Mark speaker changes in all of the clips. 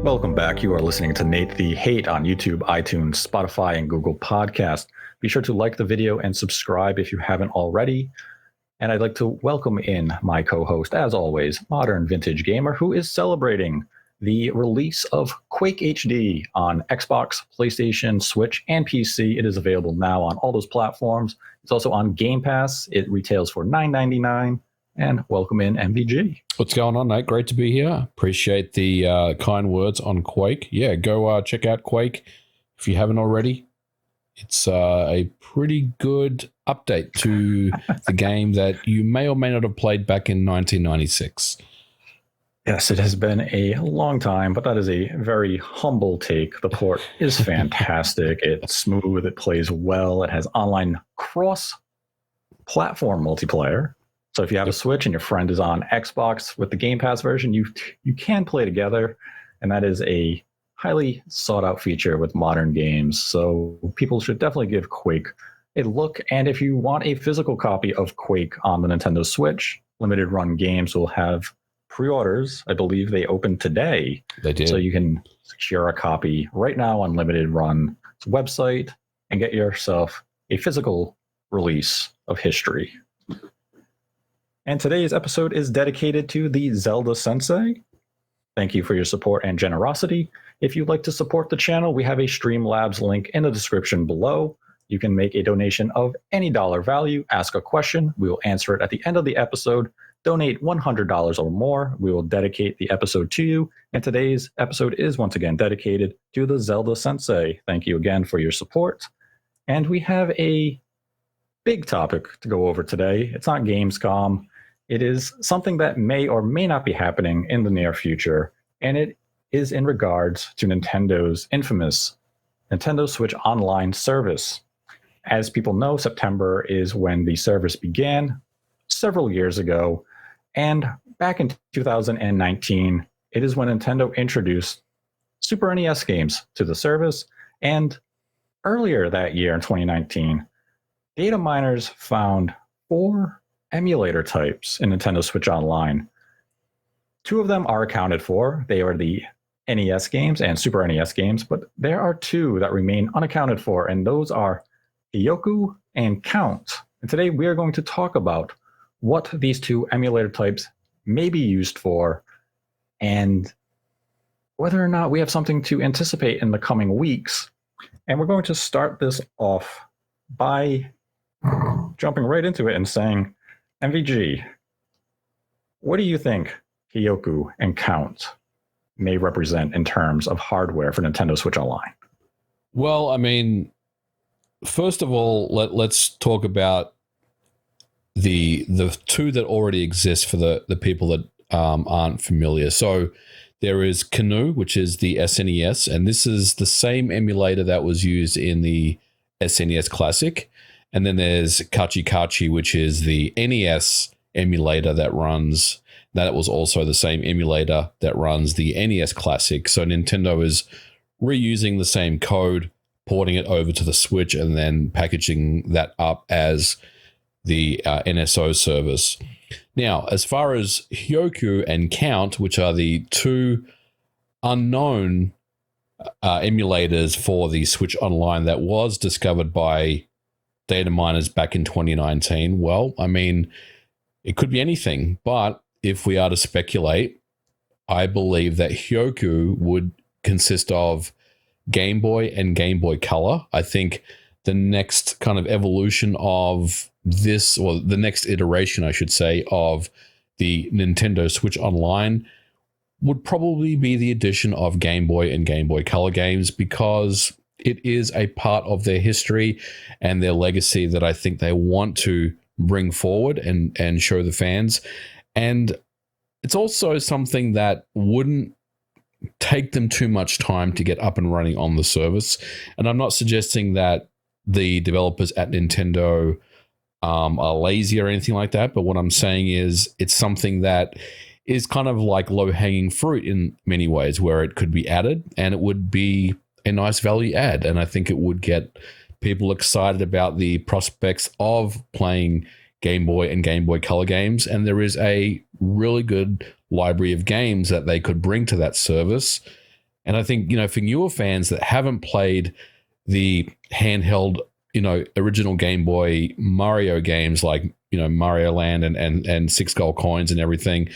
Speaker 1: Welcome back. You are listening to Nate the Hate on YouTube, iTunes, Spotify, and Google Podcast. Be sure to like the video and subscribe if you haven't already. And I'd like to welcome in my co-host, as always, Modern Vintage Gamer, who is celebrating the release of Quake HD on Xbox, PlayStation, Switch, and PC. It is available now on all those platforms. It's also on Game Pass. It retails for $9.99. And welcome in, MVG.
Speaker 2: What's going on, Nate? Great to be here. Appreciate the kind words on Quake. Yeah, go check out Quake if you haven't already. It's a pretty good update to the game that you may or may not have played back in 1996.
Speaker 1: Yes, it has been a long time, but that is a very humble take. The port is fantastic. It's smooth. It plays well. It has online cross-platform multiplayer. So if you have a Switch and your friend is on Xbox with the Game Pass version, you can play together, and that is a highly sought-out feature with modern games. So people should definitely give Quake a look. And if you want a physical copy of Quake on the Nintendo Switch, Limited Run Games will have pre-orders. I believe they opened today.
Speaker 2: They did.
Speaker 1: So you can secure a copy right now on Limited Run's website and get yourself a physical release of history. And today's episode is dedicated to the Zelda Sensei. Thank you for your support and generosity. If you'd like to support the channel, we have a Streamlabs link in the description below. You can make a donation of any dollar value, ask a question. We will answer it at the end of the episode. Donate $100 or more. We will dedicate the episode to you. And today's episode is once again dedicated to the Zelda Sensei. Thank you again for your support. And we have a big topic to go over today. It's not Gamescom. It is something that may or may not be happening in the near future, and it is in regards to Nintendo's infamous Nintendo Switch Online service. As people know, September is when the service began several years ago, and back in 2019, it is when Nintendo introduced Super NES games to the service, and earlier that year in 2019, data miners found 4 emulator types in Nintendo Switch Online. 2 of them are accounted for. They are the NES games and Super NES games, but there are 2 that remain unaccounted for, and those are Hyoku and Count. And today we are going to talk about what these 2 emulator types may be used for and whether or not we have something to anticipate in the coming weeks. And we're going to start this off by jumping right into it and saying, MVG, what do you think Hyoku and Count may represent in terms of hardware for Nintendo Switch Online?
Speaker 2: Well, I mean, first of all, let's talk about the 2 that already exist for the people that aren't familiar. So there is Canoe, which is the SNES, and this is the same emulator that was used in the SNES Classic. And then there's Kachi Kachi, which is the NES emulator that was also the same emulator that runs the NES Classic. So Nintendo is reusing the same code, porting it over to the Switch, and then packaging that up as the NSO service. Now, as far as Hyoku and Count, which are the 2 unknown emulators for the Switch Online that was discovered by data miners back in 2019, well, I mean, it could be anything, but if we are to speculate, I believe that Hyoku would consist of Game Boy and Game Boy Color. I think the next kind of evolution of this, or the next iteration, I should say, of the Nintendo Switch Online would probably be the addition of Game Boy and Game Boy Color games, because it is a part of their history and their legacy that I think they want to bring forward and show the fans. And it's also something that wouldn't take them too much time to get up and running on the service. And I'm not suggesting that the developers at Nintendo are lazy or anything like that, but what I'm saying is it's something that is kind of like low-hanging fruit in many ways, where it could be added and it would be a nice value add, and I think it would get people excited about the prospects of playing Game Boy and Game Boy Color games, and there is a really good library of games that they could bring to that service And I think, for newer fans that haven't played the handheld, original Game Boy Mario games like, Mario Land and Six Gold Coins and everything,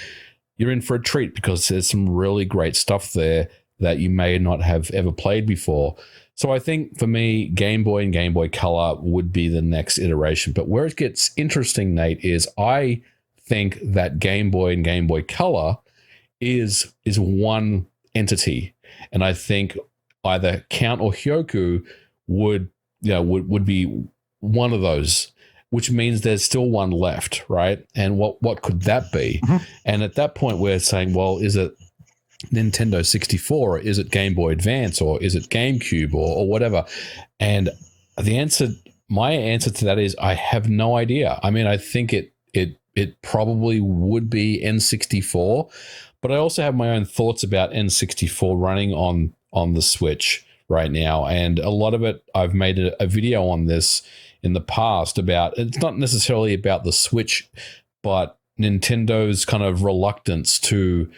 Speaker 2: you're in for a treat because there's some really great stuff there that you may not have ever played before. So I think for me, Game Boy and Game Boy Color would be the next iteration. But where it gets interesting, Nate, is I think that Game Boy and Game Boy Color is one entity. And I think either Count or Hyoku would be one of those, which means there's still one left, right? And what could that be? Mm-hmm. And at that point, we're saying, well, is it Nintendo 64, or is it Game Boy Advance, or is it GameCube, or whatever? And my answer to that is I have no idea. I mean, I think it probably would be N64, but I also have my own thoughts about N64 running on the Switch right now. And a lot of it, I've made a video on this in the past about, it's not necessarily about the Switch, but Nintendo's kind of reluctance to,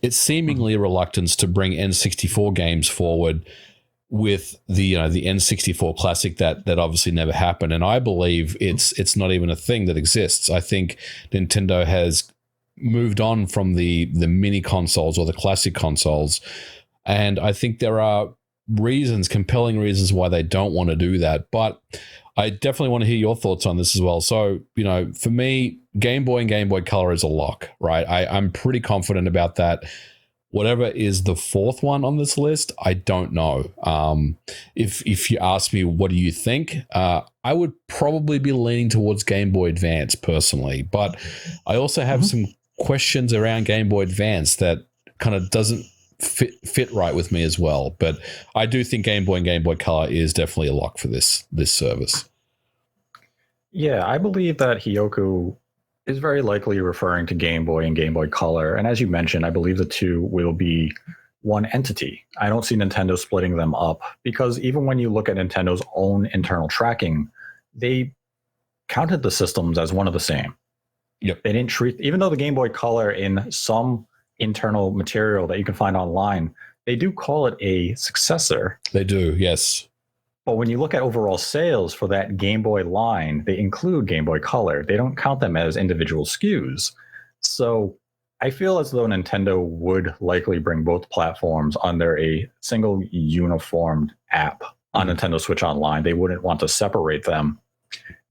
Speaker 2: it's seemingly a reluctance to bring N64 games forward with the the N64 Classic that obviously never happened. And I believe it's not even a thing that exists. I think Nintendo has moved on from the mini consoles or the classic consoles, and I think there are compelling reasons why they don't want to do that. But I definitely want to hear your thoughts on this as well. So, for me, Game Boy and Game Boy Color is a lock, right? I'm pretty confident about that. Whatever is the fourth one on this list, I don't know. If you ask me, what do you think? I would probably be leaning towards Game Boy Advance personally, but I also have some questions around Game Boy Advance that kind of doesn't fit right with me as well. But I do think Game Boy and Game Boy Color is definitely a lock for this service.
Speaker 1: Yeah, I believe that Hyoku is very likely referring to Game Boy and Game Boy Color. And as you mentioned, I believe the two will be one entity. I don't see Nintendo splitting them up, because even when you look at Nintendo's own internal tracking, they counted the systems as one of the same.
Speaker 2: Yep.
Speaker 1: They didn't treat, even though the Game Boy Color in some internal material that you can find online, they do call it a successor.
Speaker 2: They do, yes.
Speaker 1: But when you look at overall sales for that Game Boy line, they include Game Boy Color. They don't count them as individual SKUs. So I feel as though Nintendo would likely bring both platforms under a single uniformed app on Nintendo Switch Online. They wouldn't want to separate them.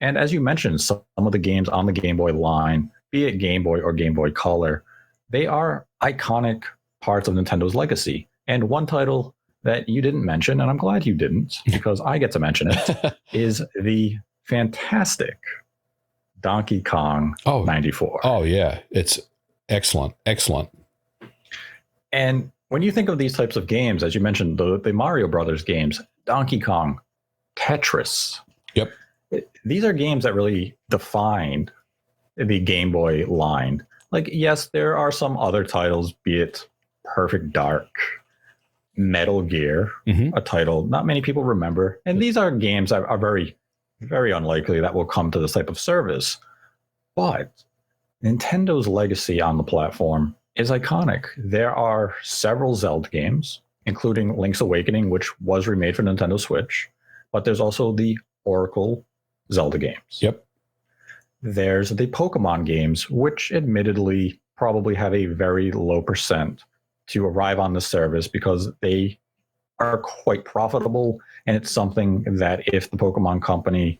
Speaker 1: And as you mentioned, some of the games on the Game Boy line, be it Game Boy or Game Boy Color, they are iconic parts of Nintendo's legacy. And one title that you didn't mention, and I'm glad you didn't, because I get to mention it, is the fantastic Donkey Kong 94.
Speaker 2: Oh, yeah. It's excellent. Excellent.
Speaker 1: And when you think of these types of games, as you mentioned, the Mario Brothers games, Donkey Kong, Tetris.
Speaker 2: Yep.
Speaker 1: These are games that really defined the Game Boy line. Like, yes, there are some other titles, be it Perfect Dark, Metal Gear, a title not many people remember. And these are games that are very, very unlikely that will come to this type of service. But Nintendo's legacy on the platform is iconic. There are several Zelda games, including Link's Awakening, which was remade for Nintendo Switch. But there's also the Oracle Zelda games.
Speaker 2: Yep.
Speaker 1: There's the Pokemon games, which admittedly probably have a very low percent to arrive on the service because they are quite profitable. And it's something that if the Pokemon company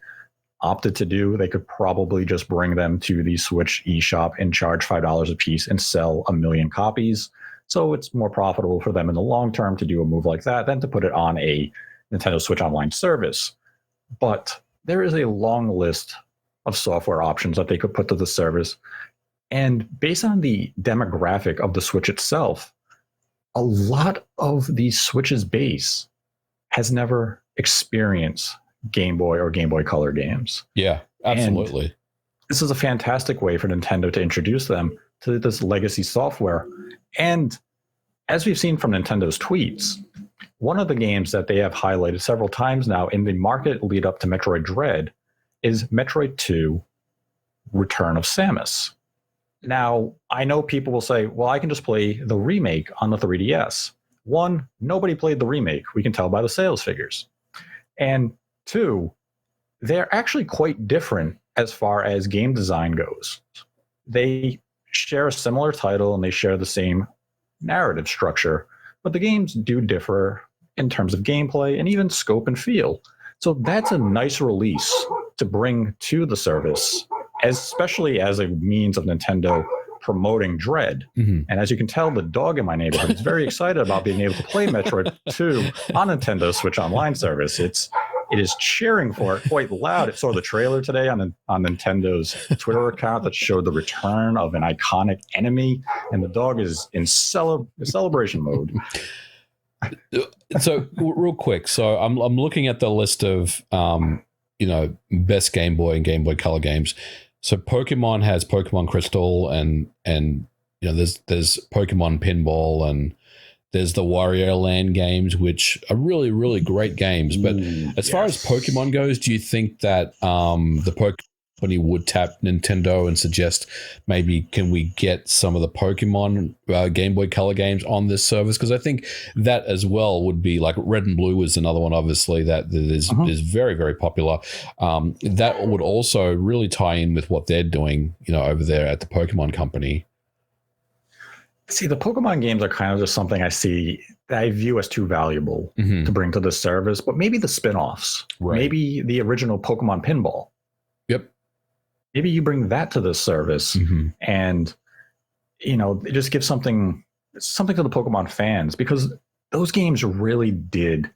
Speaker 1: opted to do, they could probably just bring them to the Switch eShop and charge $5 a piece and sell 1 million copies. So it's more profitable for them in the long term to do a move like that than to put it on a Nintendo Switch Online service. But there is a long list of software options that they could put to the service. And based on the demographic of the Switch itself, a lot of the Switch's base has never experienced Game Boy or Game Boy Color games.
Speaker 2: Yeah, absolutely.
Speaker 1: And this is a fantastic way for Nintendo to introduce them to this legacy software. And as we've seen from Nintendo's tweets, one of the games that they have highlighted several times now in the market lead up to Metroid Dread is Metroid 2 Return of Samus. Now, I know people will say, well, I can just play the remake on the 3DS. one, nobody played the remake. We can tell by the sales figures. And two, they're actually quite different as far as game design goes. They share a similar title and they share the same narrative structure, but the games do differ in terms of gameplay and even scope and feel. So that's a nice release to bring to the service, especially as a means of Nintendo promoting Dread.
Speaker 2: Mm-hmm.
Speaker 1: And as you can tell, the dog in my neighborhood is very excited about being able to play Metroid 2 on Nintendo Switch Online service. It is cheering for it quite loud. It saw the trailer today on Nintendo's Twitter account that showed the return of an iconic enemy, and the dog is in celebration mode.
Speaker 2: So real quick, so I'm looking at the list of best Game Boy and Game Boy Color games. So Pokemon has Pokemon Crystal, and there's Pokemon Pinball, and there's the Wario Land games, which are really, really great games. But as far as Pokemon goes, do you think that the Pokemon company would tap Nintendo and suggest maybe can we get some of the Pokemon Game Boy Color games on this service? Because I think that as well would be like Red and Blue is another one, obviously, that is very, very popular. That would also really tie in with what they're doing, over there at the Pokemon company.
Speaker 1: See, the Pokemon games are kind of just something I view as too valuable to bring to this service, but maybe the spin-offs, maybe the original Pokemon Pinball.
Speaker 2: Yep.
Speaker 1: Maybe you bring that to this service and, it just gives something to the Pokemon fans, because those games really did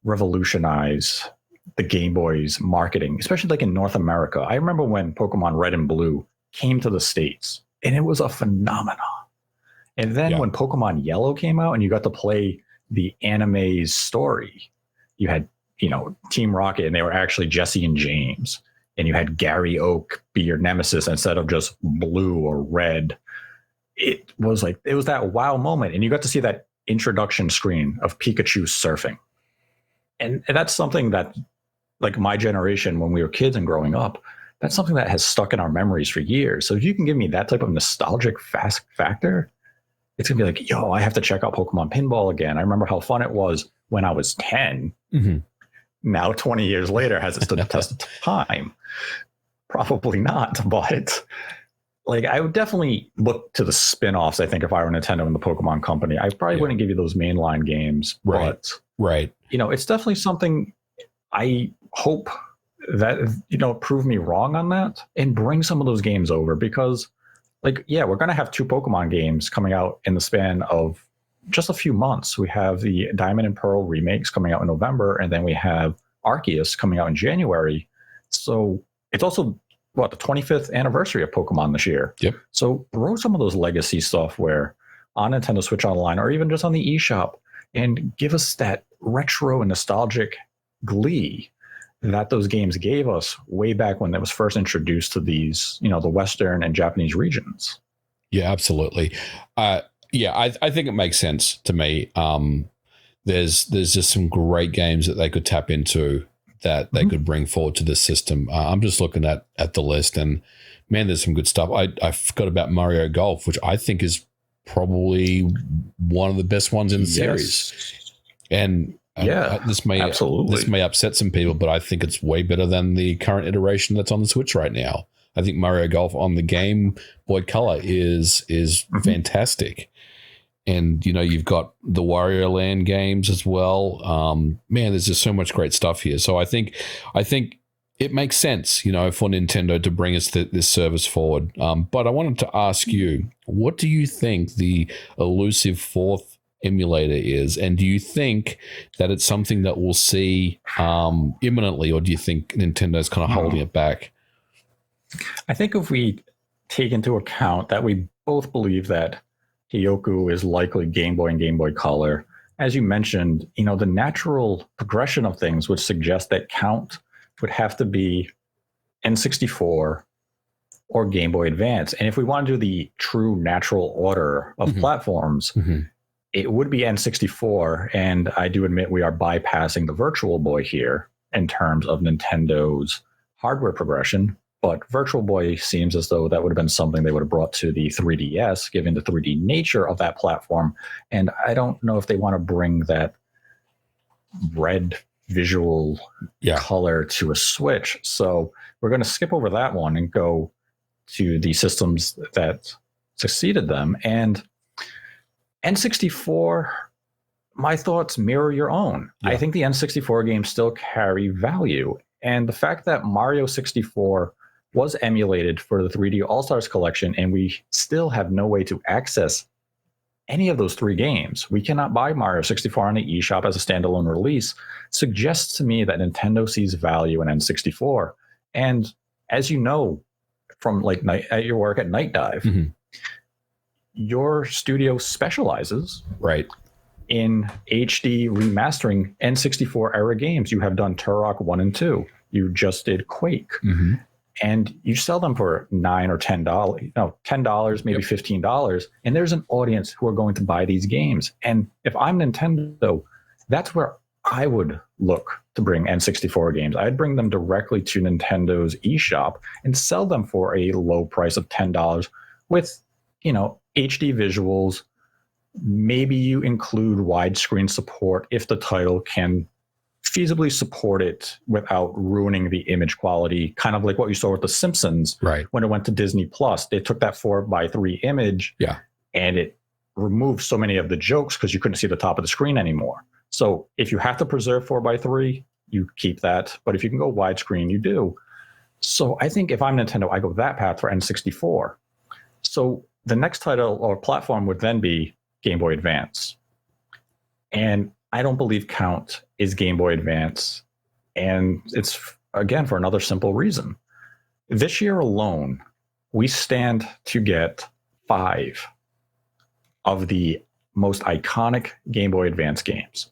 Speaker 1: revolutionize the Game Boy's marketing, especially like in North America. I remember when Pokemon Red and Blue came to the States, and it was a phenomenon. And then when Pokemon Yellow came out and you got to play the anime's story, you had, Team Rocket, and they were actually Jesse and James. And you had Gary Oak be your nemesis instead of just blue or red. It was that wow moment. And you got to see that introduction screen of Pikachu surfing. And that's something that, like my generation, when we were kids and growing up, that's something that has stuck in our memories for years. So if you can give me that type of nostalgic factor, it's going to be like, yo, I have to check out Pokemon Pinball again. I remember how fun it was when I was 10. Now, 20 years later, has it stood the test of time? Probably not, but I would definitely look to the spin-offs. I think if I were Nintendo and the Pokemon company, I probably wouldn't give you those mainline games. But it's definitely something I hope that, prove me wrong on that and bring some of those games over, because we're going to have 2 Pokemon games coming out in the span of just a few months. We have the Diamond and Pearl remakes coming out in November, and then we have Arceus coming out in January. So it's also, the 25th anniversary of Pokemon this year.
Speaker 2: Yep.
Speaker 1: So throw some of those legacy software on Nintendo Switch Online or even just on the eShop and give us that retro and nostalgic glee that those games gave us way back when it was first introduced to these, the Western and Japanese regions.
Speaker 2: Yeah, absolutely. I think it makes sense to me. There's just some great games that they could tap into that they could bring forward to this system. I'm just looking at the list, and man, there's some good stuff. I forgot about Mario Golf, which I think is probably one of the best ones in the series. And this may upset some people, but I think it's way better than the current iteration that's on the Switch right now. I think Mario Golf on the Game Boy Color is fantastic. And, you've got the Wario Land games as well. Man, there's just so much great stuff here. So I think it makes sense, for Nintendo to bring us this service forward. But I wanted to ask you, what do you think the elusive 4th emulator is? And do you think that it's something that we'll see imminently, or do you think Nintendo's kind of holding it back?
Speaker 1: I think if we take into account that we both believe that Hyoku is likely Game Boy and Game Boy Color, as you mentioned, the natural progression of things would suggest that count would have to be N64 or Game Boy Advance. And if we want to do the true natural order of platforms, it would be N64. And I do admit we are bypassing the Virtual Boy here in terms of Nintendo's hardware progression. But Virtual Boy seems as though that would have been something they would have brought to the 3DS, given the 3D nature of that platform. And I don't know if they want to bring that red visual color to a Switch. So we're going to skip over that one and go to the systems that succeeded them. And N64, my thoughts mirror your own. Yeah. I think the N64 games still carry value. And the fact that Mario 64 was emulated for the 3D All-Stars collection, and we still have no way to access any of those 3 games. We cannot buy Mario 64 on the eShop as a standalone release, suggests to me that Nintendo sees value in N64. And as you know, from like at your work at Night Dive, your studio specializes in HD remastering N64 era games. You have done Turok 1 and 2. You just did Quake. And you sell them for $9 or $10, $10, maybe $15. And there's an audience who are going to buy these games. And if I'm Nintendo, that's where I would look to bring N64 games. I'd bring them directly to Nintendo's eShop and sell them for a low price of $10 with, HD visuals. Maybe you include widescreen support if the title can feasibly support it without ruining the image quality, kind of like what you saw with The Simpsons when it went to Disney Plus. They took that 4:3 image and it removed so many of the jokes because you couldn't see the top of the screen anymore. So if you have to preserve 4:3, you keep that. But if you can go widescreen, you do. So I think if I'm Nintendo, I go that path for N64. So the next title or platform would then be Game Boy Advance. And I don't believe Count is Game Boy Advance. And it's, again, for another simple reason. This year alone, we stand to get 5 of the most iconic Game Boy Advance games.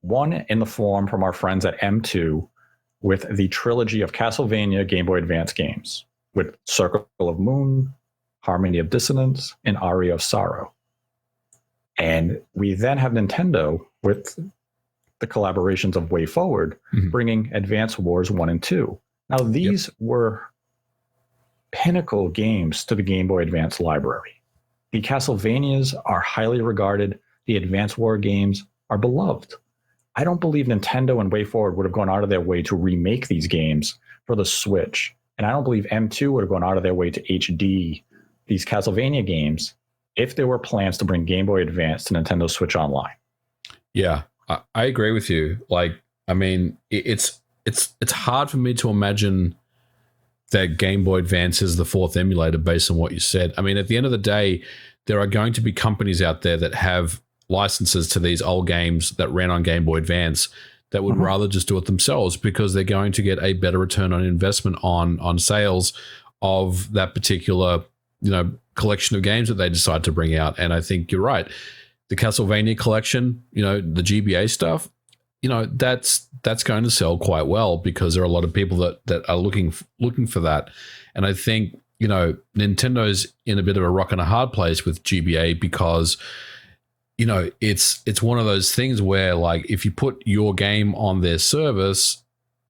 Speaker 1: One in the form from our friends at M2 with the trilogy of Castlevania Game Boy Advance games, with Circle of Moon, Harmony of Dissonance, and Aria of Sorrow. And we then have Nintendo with the collaborations of Way Forward, bringing Advance Wars 1 and 2. Now, these were pinnacle games to the Game Boy Advance library. The Castlevanias are highly regarded. The Advance War games are beloved. I don't believe Nintendo and Way Forward would have gone out of their way to remake these games for the Switch. And I don't believe M2 would have gone out of their way to HD these Castlevania games if there were plans to bring Game Boy Advance to Nintendo Switch Online.
Speaker 2: Yeah, I agree with you. Like, I mean, it's hard for me to imagine that Game Boy Advance is the 4th emulator based on what you said. I mean, at the end of the day, there are going to be companies out there that have licenses to these old games that ran on Game Boy Advance that would rather just do it themselves because they're going to get a better return on investment on sales of that particular collection of games that they decide to bring out. And I think you're right. The Castlevania collection, the GBA stuff, that's going to sell quite well because there are a lot of people that are looking for that. And I think, Nintendo's in a bit of a rock and a hard place with GBA because, it's one of those things where, like, if you put your game on their service,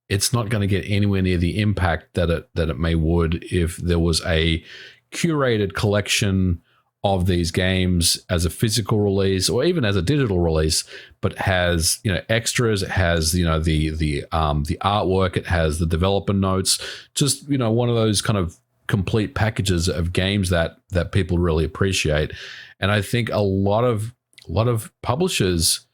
Speaker 2: it's not going to get anywhere near the impact that it may would if there was a curated collection of these games as a physical release or even as a digital release, but has extras, it has the artwork, it has the developer notes, just one of those kind of complete packages of games that people really appreciate. And I think a lot of publishers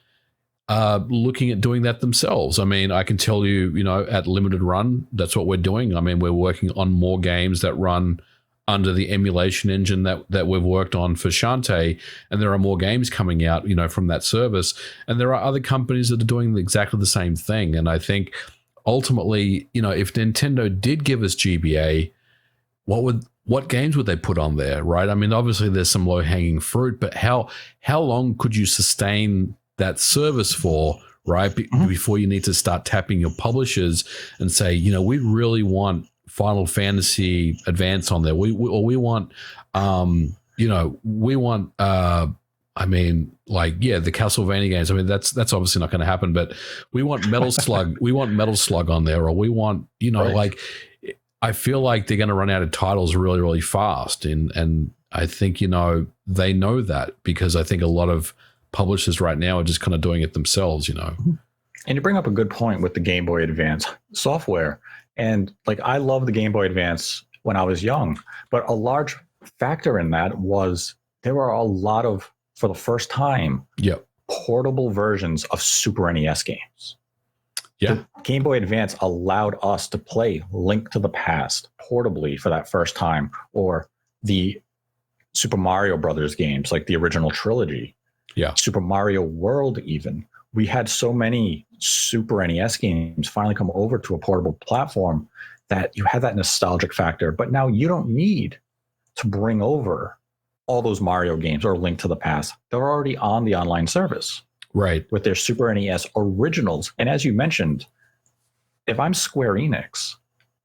Speaker 2: are looking at doing that themselves. I mean, I can tell you, at Limited Run, that's what we're doing. I mean, we're working on more games that run under the emulation engine that we've worked on for Shantae, and there are more games coming out, from that service. And there are other companies that are doing exactly the same thing. And I think ultimately, if Nintendo did give us GBA, what games would they put on there, right? I mean, obviously there's some low-hanging fruit, but how long could you sustain that service for, right? Before you need to start tapping your publishers and say, we really want Final Fantasy Advance on there. We want, the Castlevania games. I mean, that's obviously not going to happen, but we want Metal Slug. We want Metal Slug on there, or we want, I feel like they're going to run out of titles really, really fast. And I think, they know that, because I think a lot of publishers right now are just kind of doing it themselves,
Speaker 1: And you bring up a good point with the Game Boy Advance software. And like, I love the Game Boy Advance when I was young, but a large factor in that was there were a lot of, for the first time, portable versions of Super NES games.
Speaker 2: Yeah.
Speaker 1: The Game Boy Advance allowed us to play Link to the Past portably for that first time, or the Super Mario Brothers games, like the original trilogy.
Speaker 2: Yeah.
Speaker 1: Super Mario World, even. We had so many Super NES games finally come over to a portable platform that you had that nostalgic factor. But now you don't need to bring over all those Mario games or Link to the Past. They're already on the online service.
Speaker 2: Right.
Speaker 1: With their Super NES originals. And as you mentioned, if I'm Square Enix,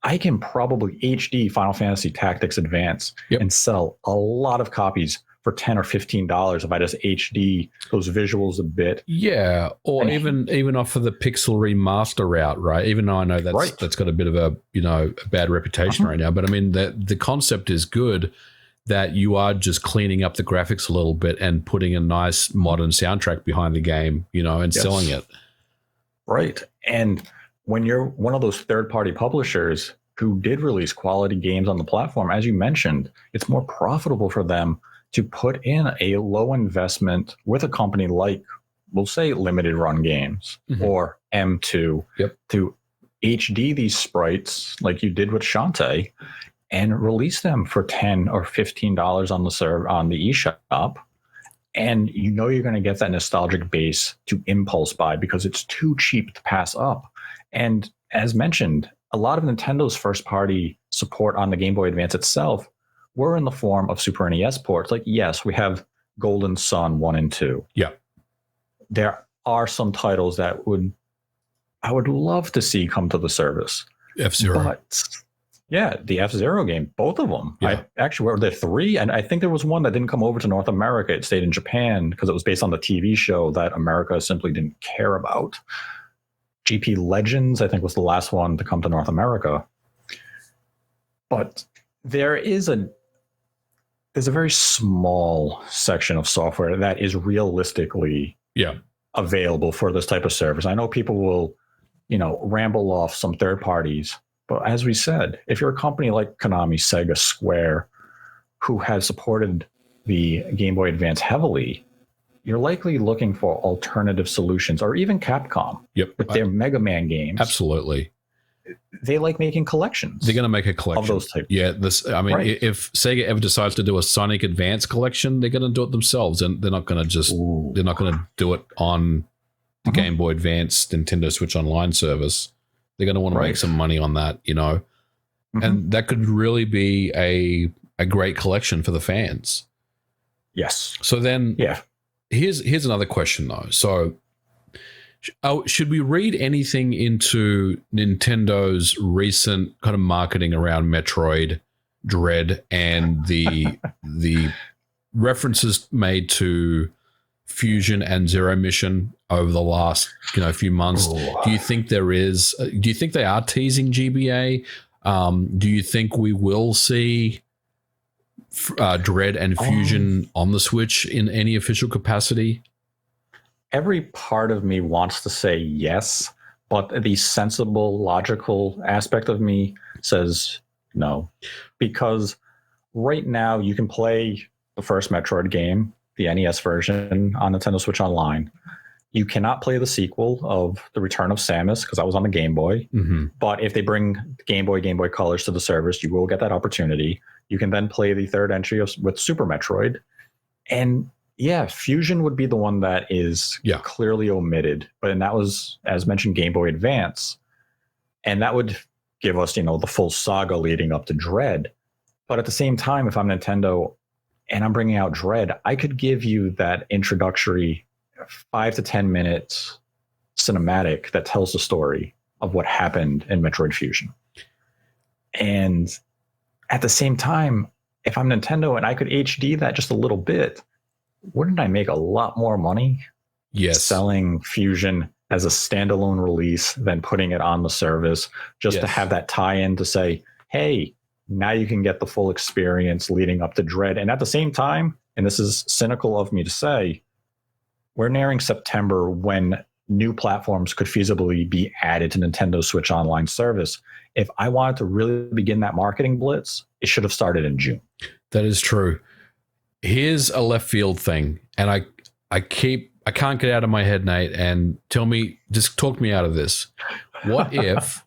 Speaker 1: I can probably HD Final Fantasy Tactics Advance and sell a lot of copies for $10 or $15 if I just HD those visuals a bit.
Speaker 2: Yeah, or even off of the pixel remaster route, right? Even though I know that's got a bit of a a bad reputation right now, but I mean the concept is good, that you are just cleaning up the graphics a little bit and putting a nice modern soundtrack behind the game, and selling it.
Speaker 1: Right. And when you're one of those third-party publishers who did release quality games on the platform, as you mentioned, it's more profitable for them to put in a low investment with a company like, we'll say, Limited Run Games or M2 to HD these sprites like you did with Shantae and release them for $10 or $15 on the eShop. And you're going to get that nostalgic base to impulse buy because it's too cheap to pass up. And as mentioned, a lot of Nintendo's first-party support on the Game Boy Advance itself were in the form of Super NES ports. Like, yes, we have Golden Sun 1 and 2.
Speaker 2: Yeah.
Speaker 1: There are some titles that I would love to see come to the service.
Speaker 2: F-Zero.
Speaker 1: But yeah, the F-Zero game, both of them.
Speaker 2: Yeah.
Speaker 1: Were there 3? And I think there was one that didn't come over to North America. It stayed in Japan because it was based on the TV show that America simply didn't care about. GP Legends, I think, was the last one to come to North America. But there's a very small section of software that is realistically available for this type of service. I know people will, ramble off some third parties. But as we said, if you're a company like Konami, Sega, Square, who has supported the Game Boy Advance heavily, you're likely looking for alternative solutions, or even Capcom with their Mega Man games.
Speaker 2: Absolutely.
Speaker 1: They like making collections.
Speaker 2: They're going to make a collection
Speaker 1: of those types.
Speaker 2: Yeah, if Sega ever decides to do a Sonic Advance collection, they're going to do it themselves, and they're not going to do it on the Game Boy Advance Nintendo Switch Online service. They're going to want to make some money on that, and that could really be a great collection for the fans.
Speaker 1: Yes.
Speaker 2: So then, here's another question though. So, should we read anything into Nintendo's recent kind of marketing around Metroid Dread and the references made to Fusion and Zero Mission over the last few months? Do you think there is? Do you think they are teasing GBA? Do you think we will see Dread and Fusion on the Switch in any official capacity?
Speaker 1: Every part of me wants to say yes, but the sensible, logical aspect of me says no, because right now you can play the first Metroid game, the NES version, on Nintendo Switch Online. You cannot play the sequel of The Return of Samus because that was on the Game Boy. But if they bring Game Boy Colors to the service, you will get that opportunity. You can then play the third entry with Super Metroid. And Fusion would be the one that is clearly omitted. And that was, as mentioned, Game Boy Advance. And that would give us, the full saga leading up to Dread. But at the same time, if I'm Nintendo and I'm bringing out Dread, I could give you that introductory 5 to 10 minutes cinematic that tells the story of what happened in Metroid Fusion. And at the same time, if I'm Nintendo and I could HD that just a little bit, wouldn't I make a lot more money selling Fusion as a standalone release than putting it on the service to have that tie-in to say, hey, now you can get the full experience leading up to Dread. And at the same time, and this is cynical of me to say, we're nearing September when new platforms could feasibly be added to Nintendo Switch Online service. If I wanted to really begin that marketing blitz, it should have started in June.
Speaker 2: That is true. Here's a left field thing, and I can't get out of my head, Nate, and just talk me out of this. What if,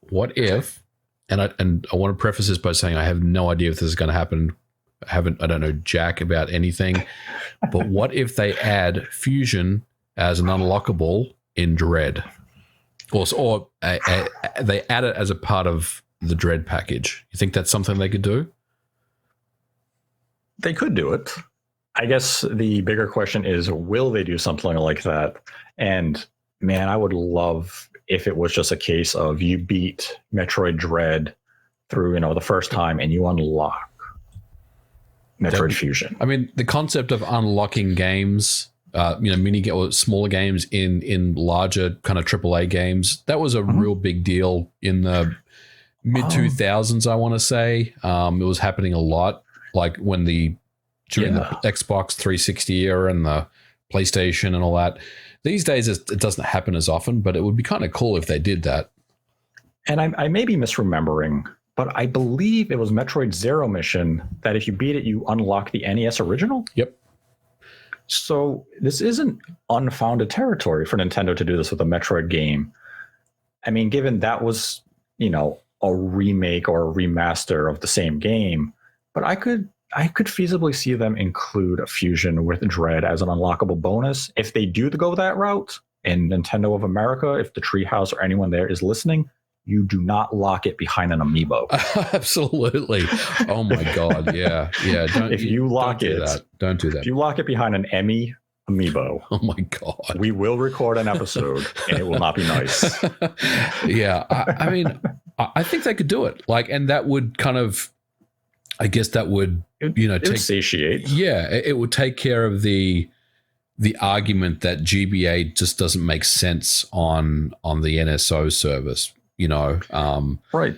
Speaker 2: and I want to preface this by saying I have no idea if this is going to happen. I don't know jack about anything, but what if they add Fusion as an unlockable in Dread, or they add it as a part of the Dread package? You think that's something they could do?
Speaker 1: They could do it. I guess the bigger question is, will they do something like that? And man, I would love if it was just a case of you beat Metroid Dread through, the first time and you unlock Metroid Fusion.
Speaker 2: I mean, the concept of unlocking games, or smaller games in larger kind of AAA games, that was a real big deal in the mid 2000s. I want to say it was happening a lot, like during the Xbox 360 era and the PlayStation and all that. These days, it doesn't happen as often, but it would be kind of cool if they did that.
Speaker 1: And I may be misremembering, but I believe it was Metroid Zero Mission that if you beat it, you unlock the NES original.
Speaker 2: Yep.
Speaker 1: So this isn't unfounded territory for Nintendo to do this with a Metroid game. I mean, given that was, a remake or a remaster of the same game, but I could feasibly see them include a Fusion with Dread as an unlockable bonus. If they do go that route, and Nintendo of America, if the Treehouse or anyone there is listening, you do not lock it behind an amiibo.
Speaker 2: Absolutely. Oh my God. Yeah.
Speaker 1: Don't do that. If you lock it behind an Emmy amiibo,
Speaker 2: oh my God,
Speaker 1: we will record an episode and it will not be nice.
Speaker 2: Yeah. I mean, I think they could do it. And that would kind of, I guess that would,
Speaker 1: it would satiate.
Speaker 2: Yeah. It would take care of the argument that GBA just doesn't make sense on the NSO service.
Speaker 1: Right.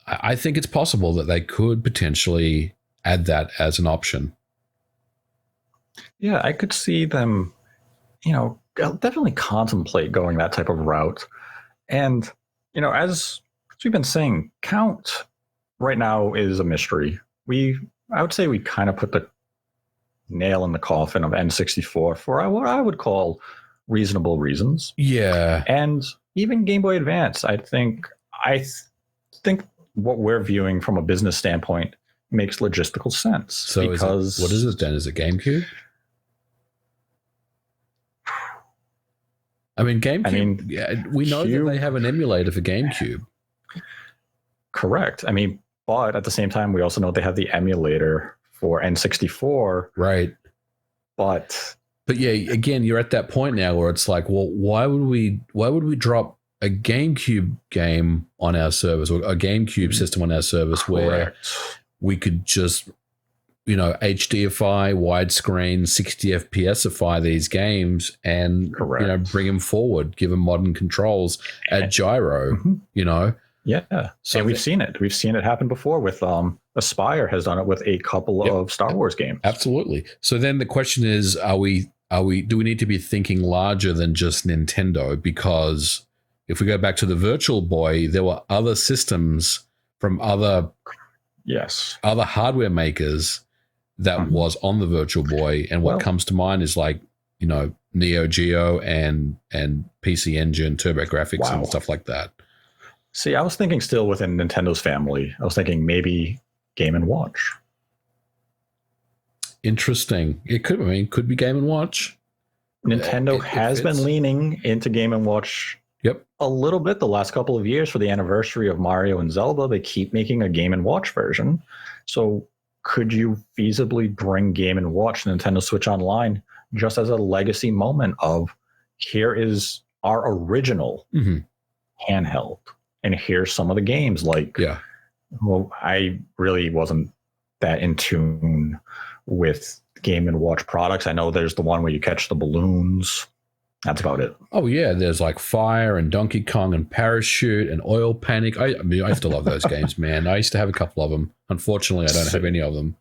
Speaker 2: I think it's possible that they could potentially add that as an option.
Speaker 1: Yeah, I could see them, definitely contemplate going that type of route. And, as we've been saying, Count right now is a mystery. I would say we kind of put the nail in the coffin of N64 for what I would call reasonable reasons.
Speaker 2: Yeah.
Speaker 1: And even Game Boy Advance, I think what we're viewing from a business standpoint makes logistical sense.
Speaker 2: So what is it then? Is it GameCube? I mean, GameCube, we know that they have an emulator for GameCube.
Speaker 1: Correct. I mean, but at the same time, we also know they have the emulator for N64.
Speaker 2: Right.
Speaker 1: But
Speaker 2: yeah, again, you're at that point now where it's like, well, why would we drop a GameCube game on our service or a GameCube system on our service where we could just, HDify, widescreen, 60 FPSify these games and, bring them forward, give them modern controls, add gyro,
Speaker 1: Yeah. So we've seen it. We've seen it happen before with Aspire has done it with a couple of Star Wars games.
Speaker 2: Absolutely. So then the question is, do we need to be thinking larger than just Nintendo? Because if we go back to the Virtual Boy, there were other systems from other hardware makers that was on the Virtual Boy. And what comes to mind is like, Neo Geo and PC Engine, TurboGrafx and stuff like that.
Speaker 1: See, I was thinking still within Nintendo's family. I was thinking maybe Game & Watch.
Speaker 2: Interesting. It could be Game & Watch.
Speaker 1: Nintendo has been leaning into Game & Watch a little bit the last couple of years for the anniversary of Mario and Zelda. They keep making a Game & Watch version. So could you feasibly bring Game & Watch to Nintendo Switch Online just as a legacy moment of here is our original handheld and here's some of the games well, I really wasn't that in tune with Game & Watch products. I know there's the one where you catch the balloons That's about it.
Speaker 2: Oh yeah, there's like Fire and Donkey Kong and Parachute and Oil Panic. I mean, I used to love those games, man. I used to have a couple of them. Unfortunately, I don't have any of them.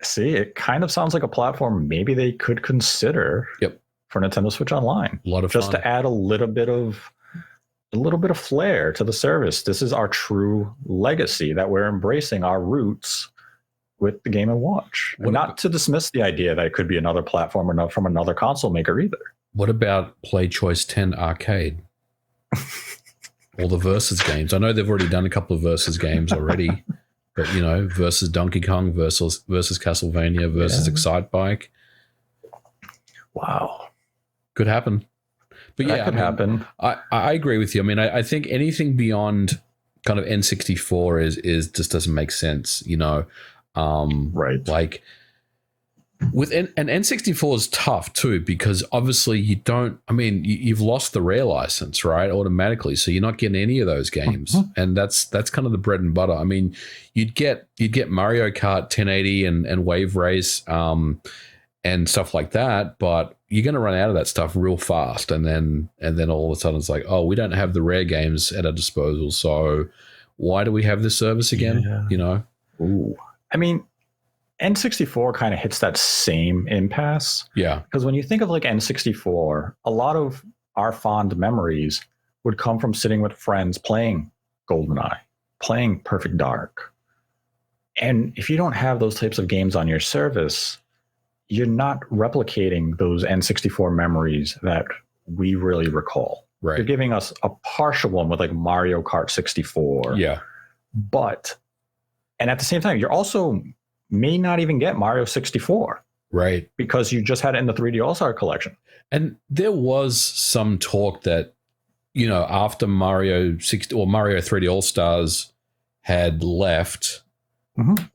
Speaker 1: See, it kind of sounds like a platform maybe they could consider.
Speaker 2: Yep.
Speaker 1: For Nintendo Switch Online.
Speaker 2: A lot of
Speaker 1: just
Speaker 2: fun.
Speaker 1: To add a little bit of flair to the service. This is our true legacy that we're embracing our roots with the Game & Watch. Not to dismiss the idea that it could be another platform or from another console maker either.
Speaker 2: What about Play Choice 10 Arcade? All the Versus games. I know they've already done a couple of Versus games already, but you know, versus Donkey Kong, versus Castlevania, versus Excite Bike.
Speaker 1: Wow.
Speaker 2: Could happen. But
Speaker 1: that could happen.
Speaker 2: I agree with you. I mean, I think anything beyond kind of N64 is just doesn't make sense, you know.
Speaker 1: Right.
Speaker 2: Like with and N64 is tough too, because obviously you've lost the Rare license, right? Automatically. So you're not getting any of those games. And that's kind of the bread and butter. I mean, you'd get Mario Kart 1080 and Wave Race and stuff like that, but you're going to run out of that stuff real fast. And then all of a sudden it's like, oh, we don't have the Rare games at our disposal. So why do we have this service again?
Speaker 1: Yeah.
Speaker 2: You know?
Speaker 1: Ooh. I mean, N64 kind of hits that same impasse.
Speaker 2: Yeah.
Speaker 1: Because when you think of like N64, a lot of our fond memories would come from sitting with friends playing GoldenEye, playing Perfect Dark. And if you don't have those types of games on your service, you're not replicating those N64 memories that we really recall.
Speaker 2: Right.
Speaker 1: You're giving us a partial one with like Mario Kart 64.
Speaker 2: Yeah.
Speaker 1: And at the same time, you're also may not even get Mario 64.
Speaker 2: Right.
Speaker 1: Because you just had it in the 3D All-Star collection.
Speaker 2: And there was some talk that, you know, after Mario 60 or Mario 3D All-Stars had left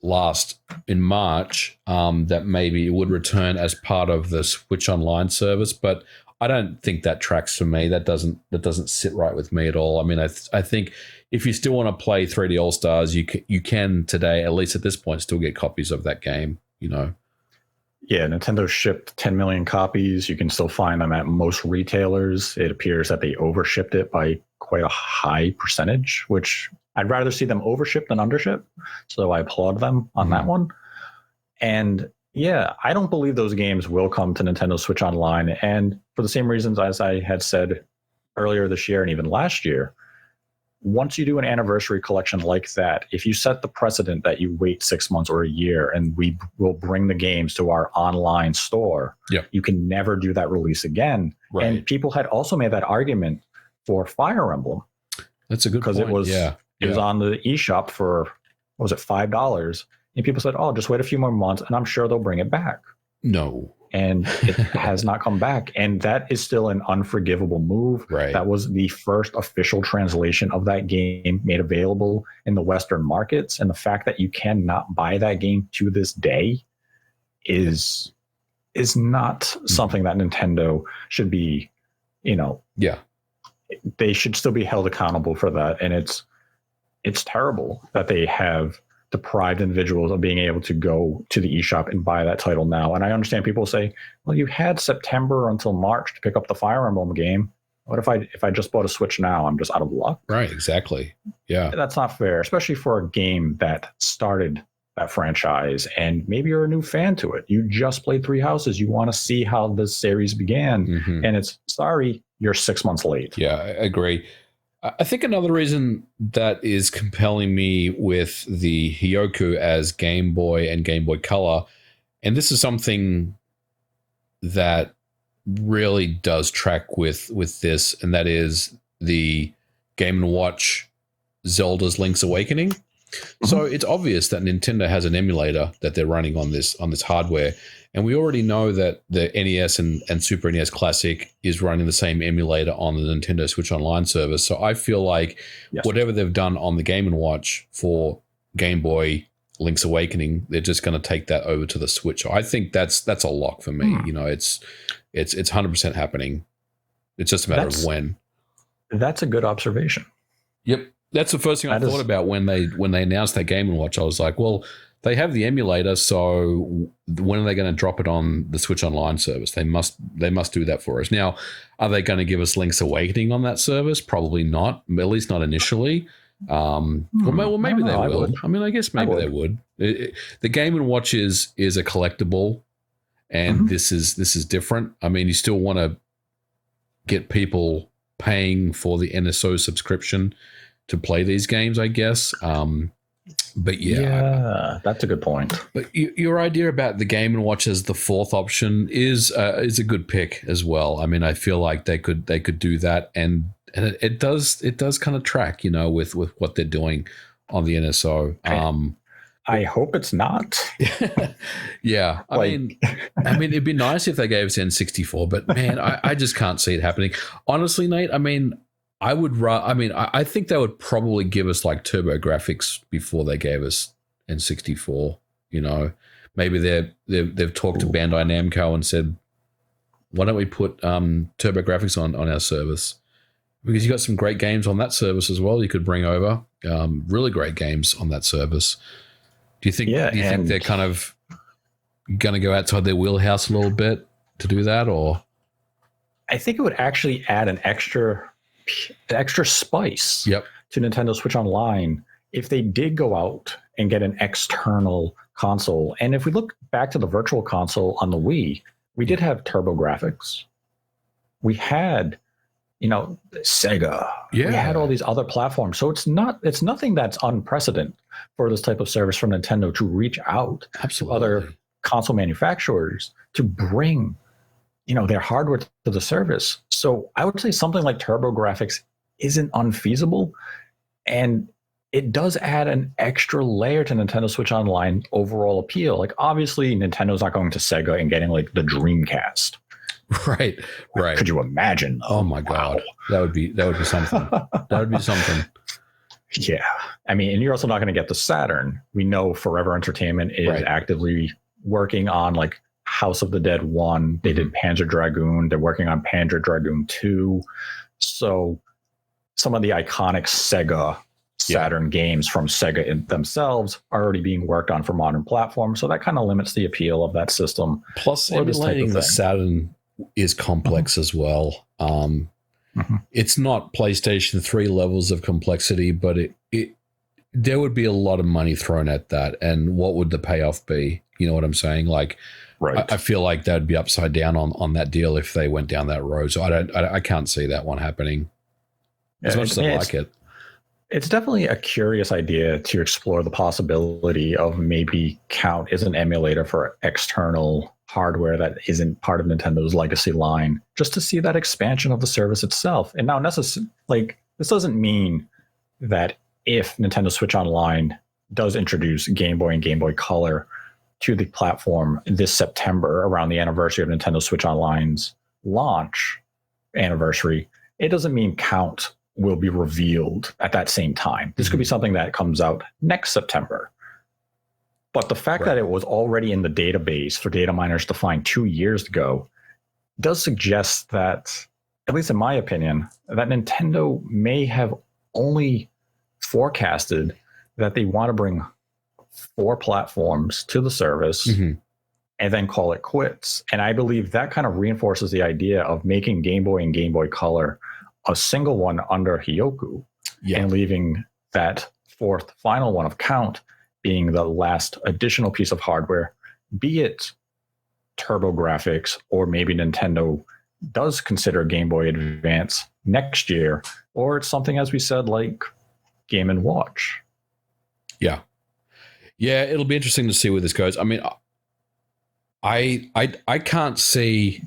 Speaker 2: last in March, that maybe it would return as part of the Switch Online service, but I don't think that tracks for me. That doesn't sit right with me at all. I mean, I think if you still want to play 3D All Stars, you can today, at least at this point, still get copies of that game. You know.
Speaker 1: Yeah, Nintendo shipped 10 million copies. You can still find them at most retailers. It appears that they overshipped it by quite a high percentage, which I'd rather see them overship than undership. So I applaud them on that one. And yeah, I don't believe those games will come to Nintendo Switch Online. And for the same reasons as I had said earlier this year and even last year, once you do an anniversary collection like that, if you set the precedent that you wait 6 months or a year and we will bring the games to our online store, you can never do that release again. Right. And people had also made that argument for Fire Emblem.
Speaker 2: That's a good point.
Speaker 1: Because it was on the eShop for, what was it, $5? And people said, oh, just wait a few more months and I'm sure they'll bring it back.
Speaker 2: No.
Speaker 1: And it has not come back. And that is still an unforgivable move.
Speaker 2: Right.
Speaker 1: That was the first official translation of that game made available in the Western markets. And the fact that you cannot buy that game to this day is not something that Nintendo should be, you know.
Speaker 2: Yeah.
Speaker 1: They should still be held accountable for that. And it's terrible that they have deprived individuals of being able to go to the eShop and buy that title now. And I understand people say, well, you had September until March to pick up the Fire Emblem game. What if I just bought a Switch now? I'm just out of luck.
Speaker 2: Right, exactly. Yeah.
Speaker 1: That's not fair, especially for a game that started that franchise and maybe you're a new fan to it. You just played Three Houses. You want to see how this series began. And it's sorry, you're 6 months late.
Speaker 2: Yeah, I agree. I think another reason that is compelling me with the Hyoku as Game Boy and Game Boy Color, and this is something that really does track with this, and that is the Game & Watch Zelda's Link's Awakening. So it's obvious that Nintendo has an emulator that they're running on this hardware. And we already know that the NES and Super NES Classic is running the same emulator on the Nintendo Switch Online service. So I feel like whatever they've done on the Game & Watch for Game Boy Link's Awakening, they're just going to take that over to the Switch. So I think that's a lock for me. You know, it's 100% happening. It's just a matter of when.
Speaker 1: That's a good observation.
Speaker 2: Yep. That's the first thing I thought about when they announced that Game & Watch. I was like, well, they have the emulator, so when are they going to drop it on the Switch Online service? They must do that for us. Now, are they going to give us Link's Awakening on that service? Probably not, at least not initially. Well, maybe they will. I mean, I guess maybe they would. The Game & Watch is a collectible, and this is different. I mean, you still want to get people paying for the NSO subscription to play these games, I guess. But yeah,
Speaker 1: that's a good point.
Speaker 2: But your idea about the Game & Watch as the fourth option is a good pick as well. I mean, I feel like they could do that, and it does kind of track, with what they're doing on the NSO.
Speaker 1: I hope it's not.
Speaker 2: Yeah, I mean, it'd be nice if they gave us N64, but man, I just can't see it happening. Honestly, Nate, I mean, I think they would probably give us like TurboGrafx before they gave us N64. Maybe they've talked to Bandai Namco and said, why don't we put TurboGrafx on our service? Because you got some great games on that service as well. You could bring over really great games on that service. Do you think they're kind of going to go outside their wheelhouse a little bit to do that, or?
Speaker 1: I think it would actually add an extra spice to Nintendo Switch Online if they did go out and get an external console. And if we look back to the Virtual Console on the Wii, we did have TurboGrafx. We had, Sega. Yeah. We had all these other platforms. So it's nothing that's unprecedented for this type of service from Nintendo to reach out to other console manufacturers to bring their hardware to the service. So I would say something like TurboGrafx isn't unfeasible, and it does add an extra layer to Nintendo Switch Online overall appeal. Like, obviously, Nintendo's not going to Sega and getting like the Dreamcast.
Speaker 2: Right.
Speaker 1: Could you imagine?
Speaker 2: Oh my God, that would be something. That would be something.
Speaker 1: Yeah, I mean, and you're also not going to get the Saturn. We know Forever Entertainment is actively working on like House of the Dead 1. They did Panzer Dragoon. They're working on Panzer Dragoon 2. So some of the iconic Sega Saturn games from Sega themselves are already being worked on for modern platforms. So that kind of limits the appeal of that system.
Speaker 2: Plus, emulating the Saturn is complex as well. It's not PlayStation 3 levels of complexity, but it there would be a lot of money thrown at that. And what would the payoff be? You know what I'm saying? Like, I feel like that would be upside down on that deal if they went down that road. So I can't see that one happening as much as I like it.
Speaker 1: It's definitely a curious idea to explore the possibility of maybe Count is an emulator for external hardware that isn't part of Nintendo's legacy line, just to see that expansion of the service itself. And now, this doesn't mean that if Nintendo Switch Online does introduce Game Boy and Game Boy Color to the platform this September, around the anniversary of Nintendo Switch Online's launch anniversary, it doesn't mean Count will be revealed at that same time. This could be something that comes out next September. But the fact that it was already in the database for data miners to find 2 years ago does suggest that, at least in my opinion, that Nintendo may have only forecasted that they want to bring 4 platforms to the service and then call it quits. And I believe that kind of reinforces the idea of making Game Boy and Game Boy Color a single one under Hyoku and leaving that 4th final one of Count being the last additional piece of hardware, be it TurboGrafx, or maybe Nintendo does consider Game Boy Advance next year, or it's something, as we said, like Game & Watch. Yeah,
Speaker 2: it'll be interesting to see where this goes. I mean, I can't see